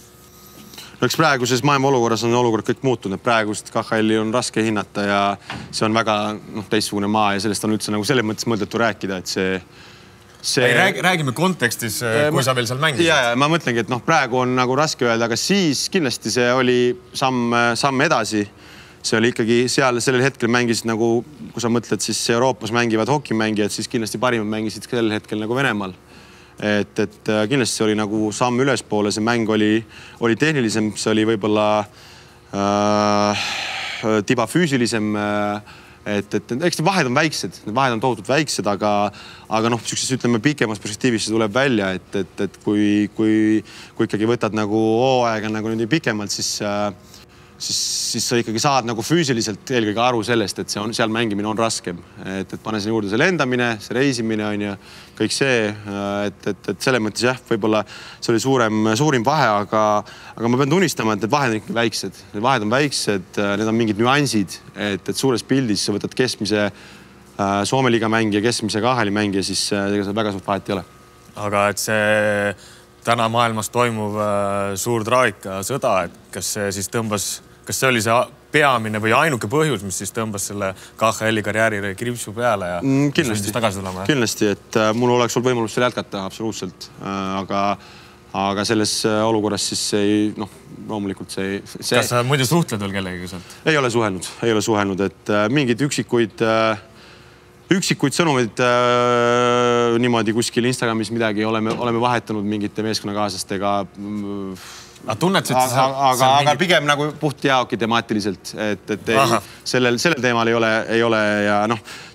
No eks praeguses maailma olukorras on olukord kõik muutunud. Praegust KHL-i on raske hinnata ja see on väga teistsugune maa ja sellest on üldse nagu selles mõttes mõeldetu rääkida, et see... Räägime kontekstis, kui sa veel seal mängisid. Ja ma mõtlengi, et praegu on nagu raske öelda, aga siis kindlasti see oli samm edasi. See oli ikkagi sellel hetkel mängisid nagu, kui sa mõtled, siis Euroopas mängivad hokimängijad, siis kindlasti parimad mängisid sellel hetkel nagu Venemaal. Et kindlasti see oli nagu samm ülespoole, see mäng oli tehnilisem, see oli võib-olla tiba füüsilisem, et eks vahed on väiksed, vahed on tohutult väiksed, aga sellises ütleme pikemas perspektiivis see tuleb välja, et kui ikkagi võtad nagu hooaega nagu nii pikemalt, siis sa ikkagi saad nagu füüsiliselt eelkõige aru sellest, et seal mängimine on raskem. Et pane sinna juurde see lendamine, see reisimine on ja kõik see, et selle mõttes jah, võib-olla see oli suurim vahe, aga ma pean tunnistama, et need vahed on ikka väiksed. Need vahed on väiksed, need on mingid nüansid, et suures pildis sa võtad keskmise Soome liiga mängija, keskmise KHL-i mängija, siis tegelikult väga suurt vahet ei ole. Aga et see täna maailmas toimuv suur traagika sõda, et kas see siis tõmbas, kas see oli see peamine või ainuke põhjus, mis siis tõmbas selle KHL-i karjääri kriipsu peale ja kindlasti, et mul oleks olnud võimalus seal jätkata absoluutselt, aga selles olukorras siis loomulikult see... Kas sa muidu suhtled veel kellegagi sealt? Ei ole suhelnud, et mingid üksikuid sõnumid niimoodi kuskil Instagramis midagi oleme vahetanud mingite meeskonnakaaslastega. Aga pigem nagu puht jaoki temaatiliselt, et sellel teemal ei ole ja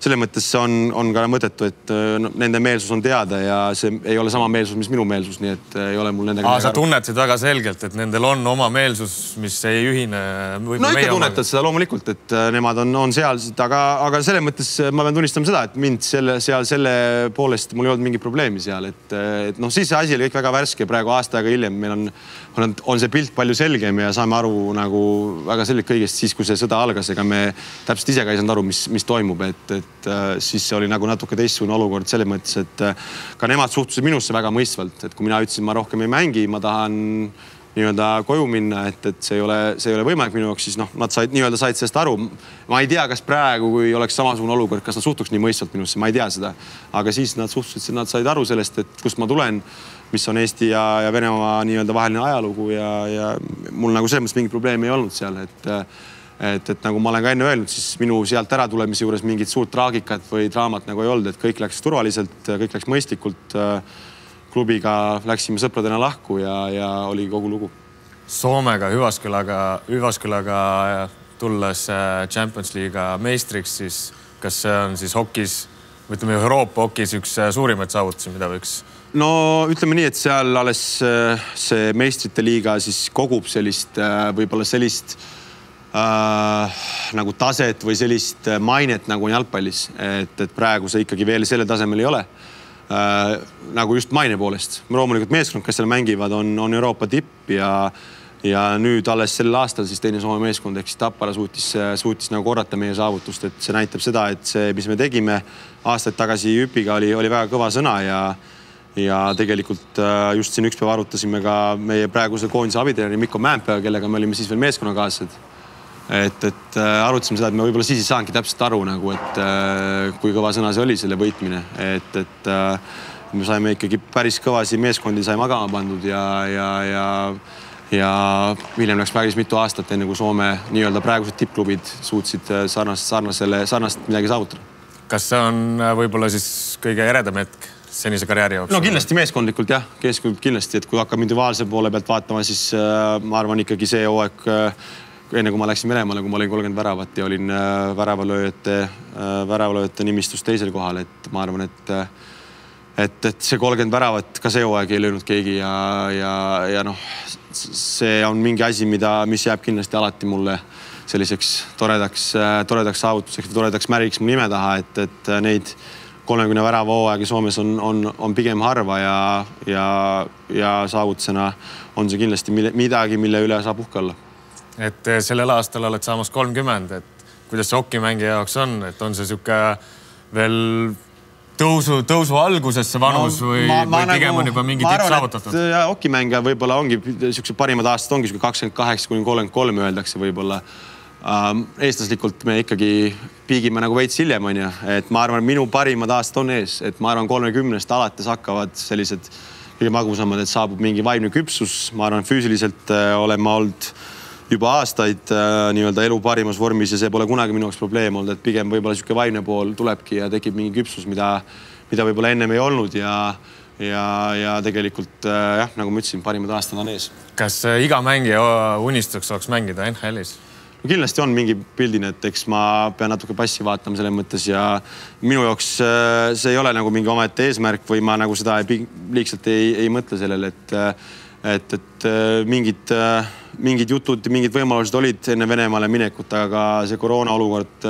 selles mõttes on ka mõttetu, et nende meelsus on teada ja see ei ole sama meelsus, mis minu meelsus, nii et ei ole mul nendega... Sa tunnetasid väga selgelt, et nendel on oma meelsus, mis ei ühine... No ikka tunnetad seda loomulikult, et nemad on seal, aga selles mõttes ma pean tunnistama seda, et mind selle poolest mul ei olnud mingi probleemi seal, et siis see asi oli kõik väga värske, praegu aasta aega hiljem meil on see pilt palju selgem ja saame aru nagu väga selgelt kõigest siis, kui see sõda algas, ega me täpselt ise ka ei saanud aru, mis toimub, et siis see oli nagu natuke teistsugune olukord selles mõttes, et ka nemad suhtusid minusse väga mõistvalt, et kui mina ütlesin, ma rohkem ei mängi, ma tahan nii-öelda koju minna, et see ei ole võimalik minu jaoks, siis nad said sellest aru. Ma ei tea, kas praegu, kui oleks samasugune olukord, kas nad suhtuks nii mõistvalt minusse, ma ei tea seda. Aga siis nad suhtusid, nad said aru sellest, et kust ma tulen, mis on Eesti ja Venemaa nii-öelda vaheline ajalugu ja mul nagu selles mõttes mingi probleemi ei olnud seal, et nagu ma olen ka enne öelnud, siis minu sealt ära tulemise juures mingit suurt traagikat või draamat nagu ei olnud, et kõik läks turvaliselt, kõik läks mõistlikult. Klubiga läksime sõpradena lahku ja oli kogu lugu. Soomega, Hüvaskülaga tulles Champions League'a meistriks, siis kas see on siis hokis, ütleme Euroopa hokis üks suurimaid saavutusi, mida võiks? No ütleme nii, et seal alles see meistrite liiga siis kogub võib-olla sellist nagu taset või sellist mainet nagu jalgpallis, et praegu see ikkagi veel selle tasemel ei ole. Nagu just maine poolest. Loomulikult meeskond, kes seal mängivad, on Euroopa tipp ja nüüd alles sellel aastal siis teine Soome meeskond ehk siis Tappara suutis nagu korrata meie saavutust, et see näitab seda, et see, mis me tegime aastaid tagasi Jüpiga oli väga kõva sõna ja tegelikult just siin üks päev arutasime ka meie praeguse koondise abiteeneri Mikko Määnpea, kellega me olime siis veel meeskonnakaaslased. Et arutasime seda, et me võib-olla siis ei saanudki täpselt aru, nagu, et kui kõva sõna see oli selle võitmine. Et me saime ikkagi päris kõvasi meeskondi sai magama pandud ja hiljem läks päris mitu aastat enne, kui Soome nii-öelda praegused tippklubid suutsid sarnast midagi saavutada. Kas see on võib-olla siis kõige eredam hetk senise karjääri jaoks? No kindlasti meeskondlikult jah, kindlasti, et kui hakkab individuaalse poole pealt vaatama, siis ma arvan ikkagi see hooaeg enne kui ma läksin Venemaale, kui ma olin 30 väravat ja olin väravalööjate nimistus teisel kohal, et ma arvan, et see 30 väravat ka see hooaeg ei löönud keegi ja see on mingi asi, mis jääb kindlasti alati mulle selliseks toredaks saavutuseks, toredaks märgiks mu nime taha, et neid 30 värava hooaegi Soomes on pigem harva ja saavutusena on see kindlasti midagi, mille üle saab uhke olla. Et sellel aastal oled saamas 30, et kuidas see hokimängija jaoks on, et on see siuke veel tõusu alguses see vanus või pigem on juba mingi tipp saavutatud? Hokimängija võib-olla ongi, siuksed parimad aastad ongi 28-33 öeldakse võib-olla. Eestlaslikult me ikkagi piigime nagu veits hiljem, et ma arvan, minu parimad aastad on ees, et ma arvan 30-st alates hakkavad sellised kõige magusamad, et saabub mingi vaimne küpsus, ma arvan füüsiliselt oleme olnud juba aastaid nii-öelda elu parimas vormis ja see pole kunagi minu jaoks probleem olnud, et pigem võib-olla siuke vaimne pool tulebki ja tekib mingi küpsus, mida võib-olla ennem ei olnud ja tegelikult jah, nagu ma ütlesin, parimad aastad on ees. Kas iga mängija unistuks oleks mängida NHL-is? Kindlasti on mingi pildine, et eks ma pean natuke passi vaatama selles mõttes ja minu jaoks see ei ole nagu mingi omaette eesmärk või ma nagu seda liigselt ei mõtle sellele, et mingid jutud, mingid võimalused olid enne Venemaale minekut, aga see koroona olukord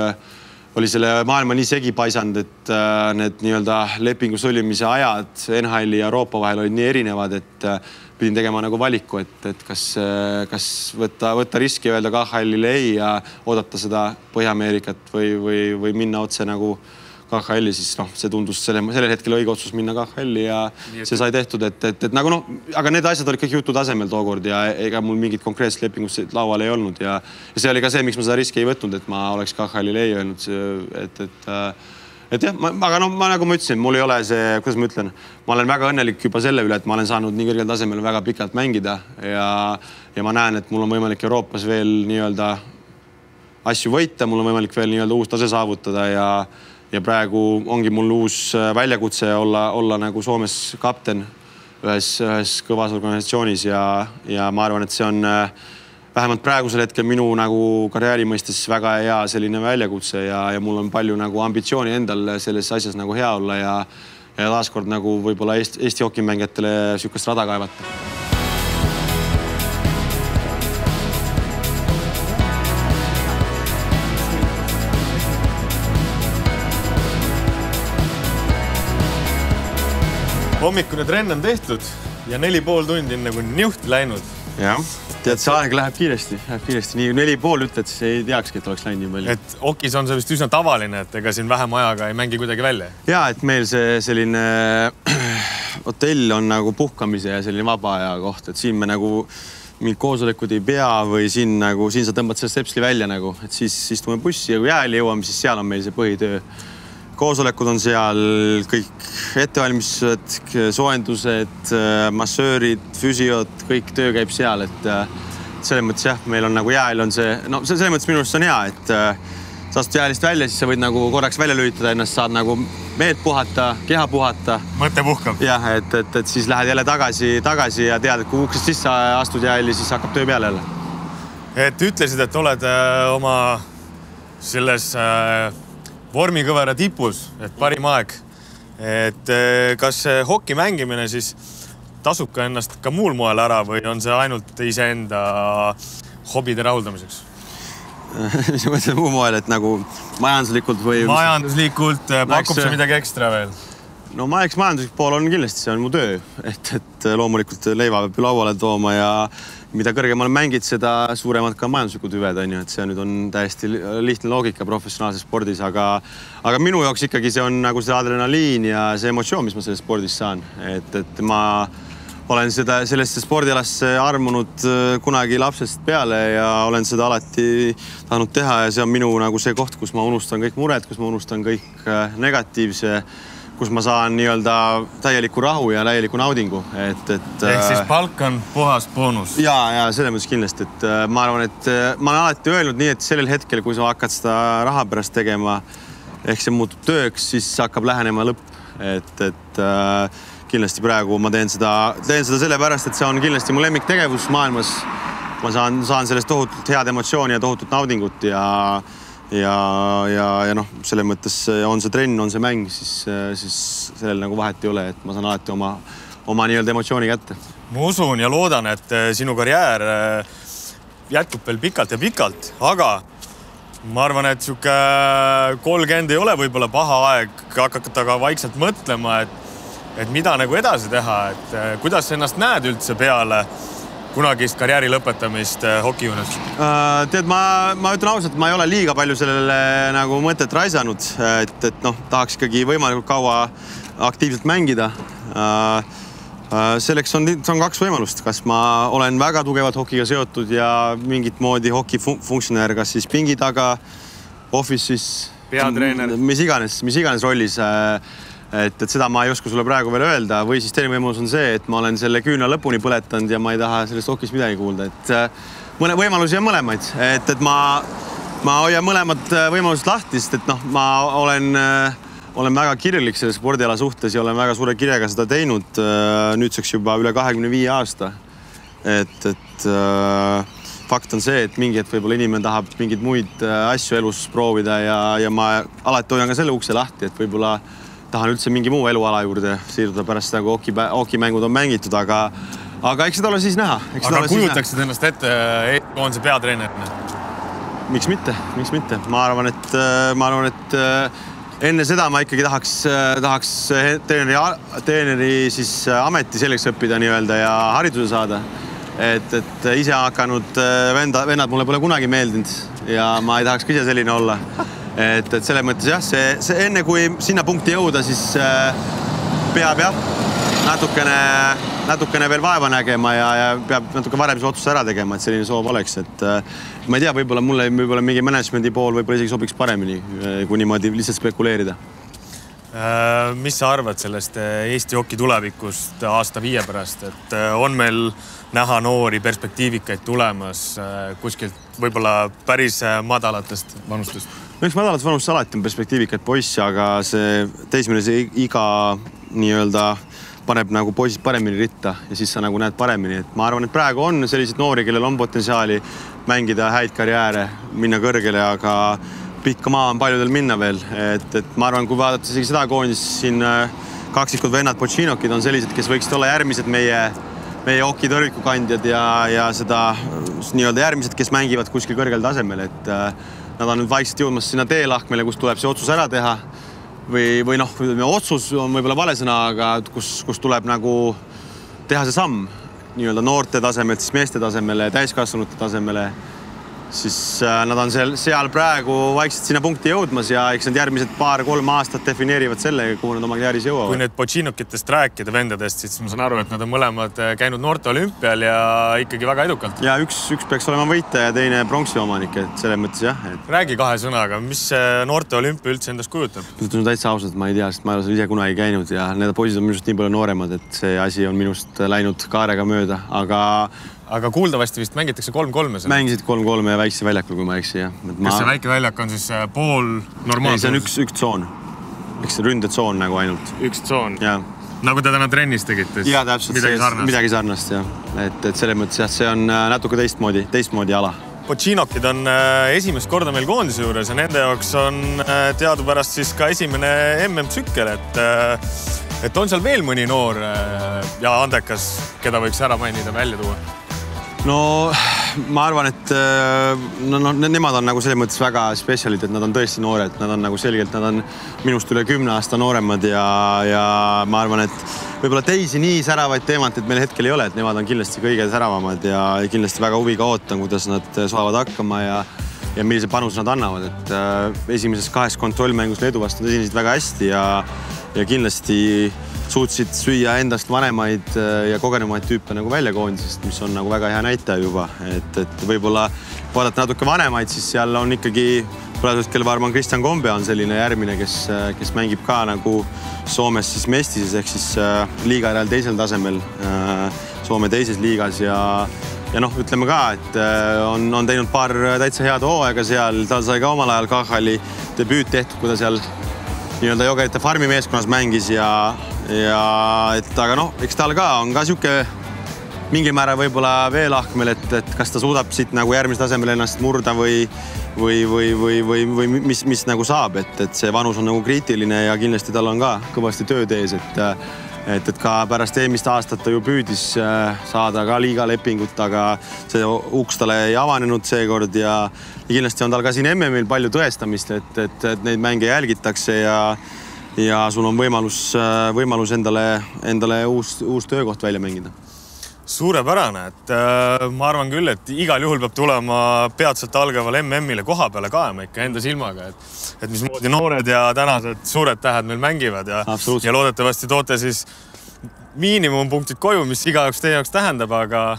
oli selle maailma nii segi paisanud, et need nii-öelda lepingu sõlmimise ajad NHL ja Euroopa vahel olid nii erinevad, et pidin tegema nagu valiku, et kas võtta riski ja öelda KHL-ile ei ja oodata seda Põhja-Ameerikat või minna otse nagu KHL-i, siis see tundus sellel hetkel õige otsus minna KHL-i ja see sai tehtud, et nagu aga need asjad olid kõik jutu tasemel tookord ja ega mul mingit konkreetset lepingut laual ei olnud ja see oli ka see, miks ma seda riski ei võtnud, et ma oleks KHL-ile ei öelnud, et jah, aga nagu ma ütlesin, mul ei ole see, kuidas ma ütlen, ma olen väga õnnelik juba selle üle, et ma olen saanud nii kõrgel tasemel väga pikalt mängida ja ma näen, et mul on võimalik Euroopas veel nii-öelda asju võita, mul on võimalik veel nii-öelda uus tase saavutada ja praegu ongi mul uus väljakutse olla nagu Soomes kapten ühes kõvas organisatsioonis ja ma arvan, et see on vähemalt praegusel hetkel minu nagu karjääri mõistes väga hea selline väljakutse ja mul on palju nagu ambitsiooni endal selles asjas nagu hea olla ja taaskord nagu võib-olla Eesti hokimängijatele sükast rada kaevata. Hommikune trenn on tehtud ja 4,5 tundi on nagu niuhti läinud. Jah. Tead, see aeg läheb kiiresti. Nii 4,5 ütled, siis ei teakski, et oleks läinud nii palju. Et hokis on see vist üsna tavaline, et ega siin vähem ajaga ei mängi kuidagi välja? Jaa, et meil see selline hotell on nagu puhkamise ja selline vaba aja koht, et siin me nagu mingid koosolekud ei pea või siin sa tõmbad selle stepsli välja nagu, et siis istume bussi ja kui jääli jõuame, siis seal on meil see põhitöö. Koosolekud on seal kõik ettevalmistused, soojendused, massöörid, füsiod, kõik töö käib seal, et selles mõttes jah, meil on nagu jääl on see, selles mõttes minu arust on hea, et sa astud jäälist välja, siis sa võid nagu korraks välja lülitada ennast, saad nagu meelt puhata, keha puhata. Mõte puhkab. Jah, et siis lähed jälle tagasi ja tead, et kui uksest sisse astud jääli, siis hakkab töö peale jälle. Et ütlesid, et oled oma selles vormikõvera tipus, et parim aeg. Et kas hoki mängimine siis tasub ka ennast ka muul moel ära või on see ainult iseenda hobide rahuldamiseks? Mis mõtled muu moel, et nagu majanduslikult või... Majanduslikult pakub see midagi ekstra veel? No eks majanduslik pool on kindlasti, see on mu töö, et loomulikult leiva peab lauale tooma ja mida kõrgemal mängid, seda suuremad ka majanduslikud hüved on ju, et see nüüd on täiesti lihtne loogika professionaalses spordis, aga minu jaoks ikkagi see on nagu see adrenaliin ja see emotsioon, mis ma selles spordis saan, et ma olen sellesse spordialasse armunud kunagi lapsest peale ja olen seda alati tahtnud teha ja see on minu nagu see koht, kus ma unustan kõik mured, kus ma unustan kõik negatiivse, kus ma saan nii-öelda täieliku rahu ja täieliku naudingu. Ehk siis palk on puhas boonus? Ja selles mõttes kindlasti, et ma arvan, et ma olen alati öelnud nii, et sellel hetkel, kui sa hakkad seda raha pärast tegema, ehk see muutub tööks, siis hakkab lähenema lõpp. Et kindlasti praegu ma teen seda sellepärast, et see on kindlasti mu lemmiktegevus maailmas. Ma saan sellest tohutult head emotsiooni ja tohutult naudingut ja selles mõttes on see trenn, on see mäng, siis sellel nagu vahet ei ole, et ma saan alati oma nii-öelda emotsiooni kätte. Ma usun ja loodan, et sinu karjäär jätkub veel pikalt ja pikalt, aga ma arvan, et siuke 30 ei ole võib-olla paha aeg hakata ka vaikselt mõtlema, et mida nagu edasi teha, et kuidas ennast näed üldse peale kunagist karjääri lõpetamist hokijuunes? Tead, ma ütlen ausalt, ma ei ole liiga palju sellele nagu mõtet raisanud, et tahaks ikkagi võimalikult kaua aktiivselt mängida. Selleks on kaks võimalust, kas ma olen väga tugevalt hokiga seotud ja mingit moodi hoki funktsionäär, kas siis pingi taga, office'is, peatreener, mis iganes rollis. Et seda ma ei oska sulle praegu veel öelda või siis teine võimalus on see, et ma olen selle küüna lõpuni põletanud ja ma ei taha sellest hokist midagi kuulda. Et võimalusi on mõlemaid, et ma hoian mõlemad võimalused lahtist, et ma olen väga kirjalik selle spordiala suhtes ja olen väga suure kirjaga seda teinud nüüdseks juba üle 25 aasta. Et fakt on see, et mingi hetk võib-olla inimene tahab mingeid muid asju elus proovida ja ma alati hoian ka selle ukse lahti, et võib-olla tahan üldse mingi muu eluala juurde siirduda pärast seda, kui hokimängud on mängitud, aga eks seda ole siis näha. Aga kujutaksid ennast ette koondise peatreenerina? Miks mitte? Ma arvan, et enne seda ma ikkagi tahaks treeneri siis ameti selleks õppida nii-öelda ja hariduse saada. Et ise hakanud vennad mulle pole kunagi meeldinud ja ma ei tahaks ka ise selline olla. et selles mõttes jah, see enne kui sinna punkti jõuda, siis peab jah natukene veel vaeva nägema ja peab natuke varem see otsus ära tegema, et selline soov oleks, et ma ei tea, võib-olla mingi managemendi pool võib-olla isegi sobiks paremini, kui niimoodi lihtsalt spekuleerida. Mis sa arvad sellest Eesti hoki tulevikust aasta 5 pärast, et on meil näha noori perspektiivikaid tulemas kuskilt võib-olla päris madalatest vanustest? Eks madalatest vanustest alati on perspektiivikaid poissi, aga see teismelise iga nii-öelda paneb nagu poisid paremini ritta ja siis sa nagu näed paremini. Et ma arvan, et praegu on selliseid noori, kellel on potentsiaali mängida häid karjääre, minna kõrgele, aga pikka maa on paljudel minna veel. Et ma arvan, kui vaadata isegi seda koondis, siin kaksikud vennad Pocinokid on sellised, kes võiksid olla järgmised meie hoki tõrvikukandjad ja seda nii-öelda järgmised, kes mängivad kuskil kõrgel tasemel. Et nad on nüüd vaikselt jõudmas sinna teelahkmele, kus tuleb see otsus ära teha. Või noh, otsus on võib-olla vale sõna, aga kus tuleb nagu teha see samm nii-öelda noorte tasemelt, siis meeste tasemele, täiskasvanute tasemele, siis nad on seal praegu vaikselt sinna punkti jõudmas ja eks need järgmised 2-3 aastat defineerivad selle, kuhu nad oma karjääris jõuavad. Kui nüüd Pocinokitest rääkida vendadest, siis ma saan aru, et nad on mõlemad käinud noorte olümpial ja ikkagi väga edukalt. Ja üks peaks olema võitja ja teine pronksi omanik, et selles mõttes jah. Räägi 2 sõnaga, mis noorte olümpia üldse endast kujutab? Ütlen täitsa ausalt, ma ei tea, sest ma ei ole ise kunagi käinud ja need poisid on minust nii palju nooremad, et see asi on minust läinud kaarega mööda, aga kuuldavasti vist mängitakse 3-3. Mängisid 3-3 ja väikse väljakul, kui ma eksi, jah. Kas see väike väljak on siis pool normaalne? Ei, see on üks tsoon. Eks see ründetsoon nagu ainult. Üks tsoon? Jah. Nagu te täna trennis tegite? Ja, täpselt. Midagi sarnast, jah. Et selles mõttes, jah, see on natuke teistmoodi ala. Pocinokid on esimest korda meil koondise juures ja nende jaoks on teadupärast siis ka esimene MM-tsükkel, et on seal veel mõni noor ja andekas, keda võiks ära mainida, välja tuua? No ma arvan, et nemad on nagu selles mõttes väga spetsialid, et nad on tõesti noored, nad on nagu selgelt, nad on minust üle 10 aasta nooremad ja ma arvan, et võib-olla teisi nii säravaid teemat, et meil hetkel ei ole, et nemad on kindlasti kõige säravamad ja kindlasti väga huviga ootan, kuidas nad saavad hakkama ja millise panuse nad annavad, et esimeses 2 kontrollmängus Leedu vastu esinesid väga hästi ja kindlasti suutsid süüa endast vanemaid ja kogenumaid tüüpe nagu välja koondisest, mis on nagu väga hea näitaja juba, et võib-olla vaadata natuke vanemaid, siis seal on ikkagi praegusest kelle arvan Kristjan Kombe on selline järgmine, kes mängib ka nagu Soomes siis Mestises ehk siis liigarajal teisel tasemel Soome teises liigas ja noh, ütleme ka, et on teinud paar täitsa head hooaega seal, tal sai ka omal ajal KHL-i debüüt tehtud, kui ta seal nii-öelda Jogerite farmi meeskonnas mängis aga noh, eks tal ka on ka siuke mingil määral võib-olla veel ahkmel, et kas ta suudab siit nagu järgmise tasemel ennast murda või mis nagu saab, et see vanus on nagu kriitiline ja kindlasti tal on ka kõvasti tööd ees, et ka pärast eelmist aastat ta ju püüdis saada ka liigalepingut, aga see uks talle ei avanenud seekord ja kindlasti on tal ka siin MM-il palju tõestamist, et neid mänge jälgitakse ja sul on võimalus endale uus töökoht välja mängida. Suurepärane, et ma arvan küll, et igal juhul peab tulema peatselt algaval MM-ile koha peale kaema ikka enda silmaga, et mismoodi noored ja tänased suured tähed meil mängivad ja loodetavasti toote siis miinimumpunktid koju, mis iga jaoks teie jaoks tähendab, aga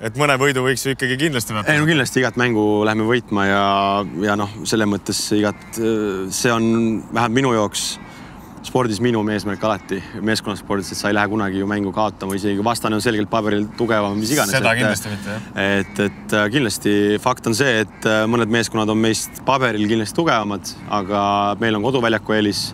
et mõne võidu võiks ju ikkagi kindlasti võtta. Ei, no kindlasti igat mängu lähme võitma ja noh, selle mõttes see on vähemalt minu jaoks spordis miinimum eesmärk alati, meeskonnaspordis, et sa ei lähe kunagi ju mängu kaotama, isegi vastane on selgelt paberil tugevam, mis iganes. Seda kindlasti mitte, jah. Et kindlasti fakt on see, et mõned meeskonnad on meist paberil kindlasti tugevamad, aga meil on koduväljaku eelis.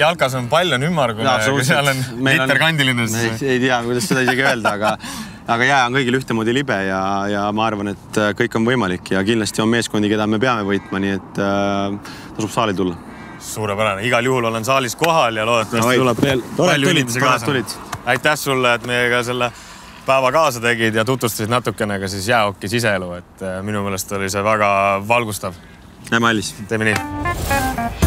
Jalkas on pall on ümmargune, kui seal on literkandiline. Ei tea, kuidas seda isegi öelda, aga jää on kõigil ühtemoodi libe ja ma arvan, et kõik on võimalik ja kindlasti on meeskondi, keda me peame võitma, nii et tasub saali tulla. Suurepärane, igal juhul olen saalis kohal ja loodetavasti tuleb veel palju inimesi kaasa. Aitäh sulle, et meiega selle päeva kaasa tegid ja tutvustasid natukene ka siis jäähoki siseelu, et minu meelest oli see väga valgustav. Näeme Allis. Teeme nii.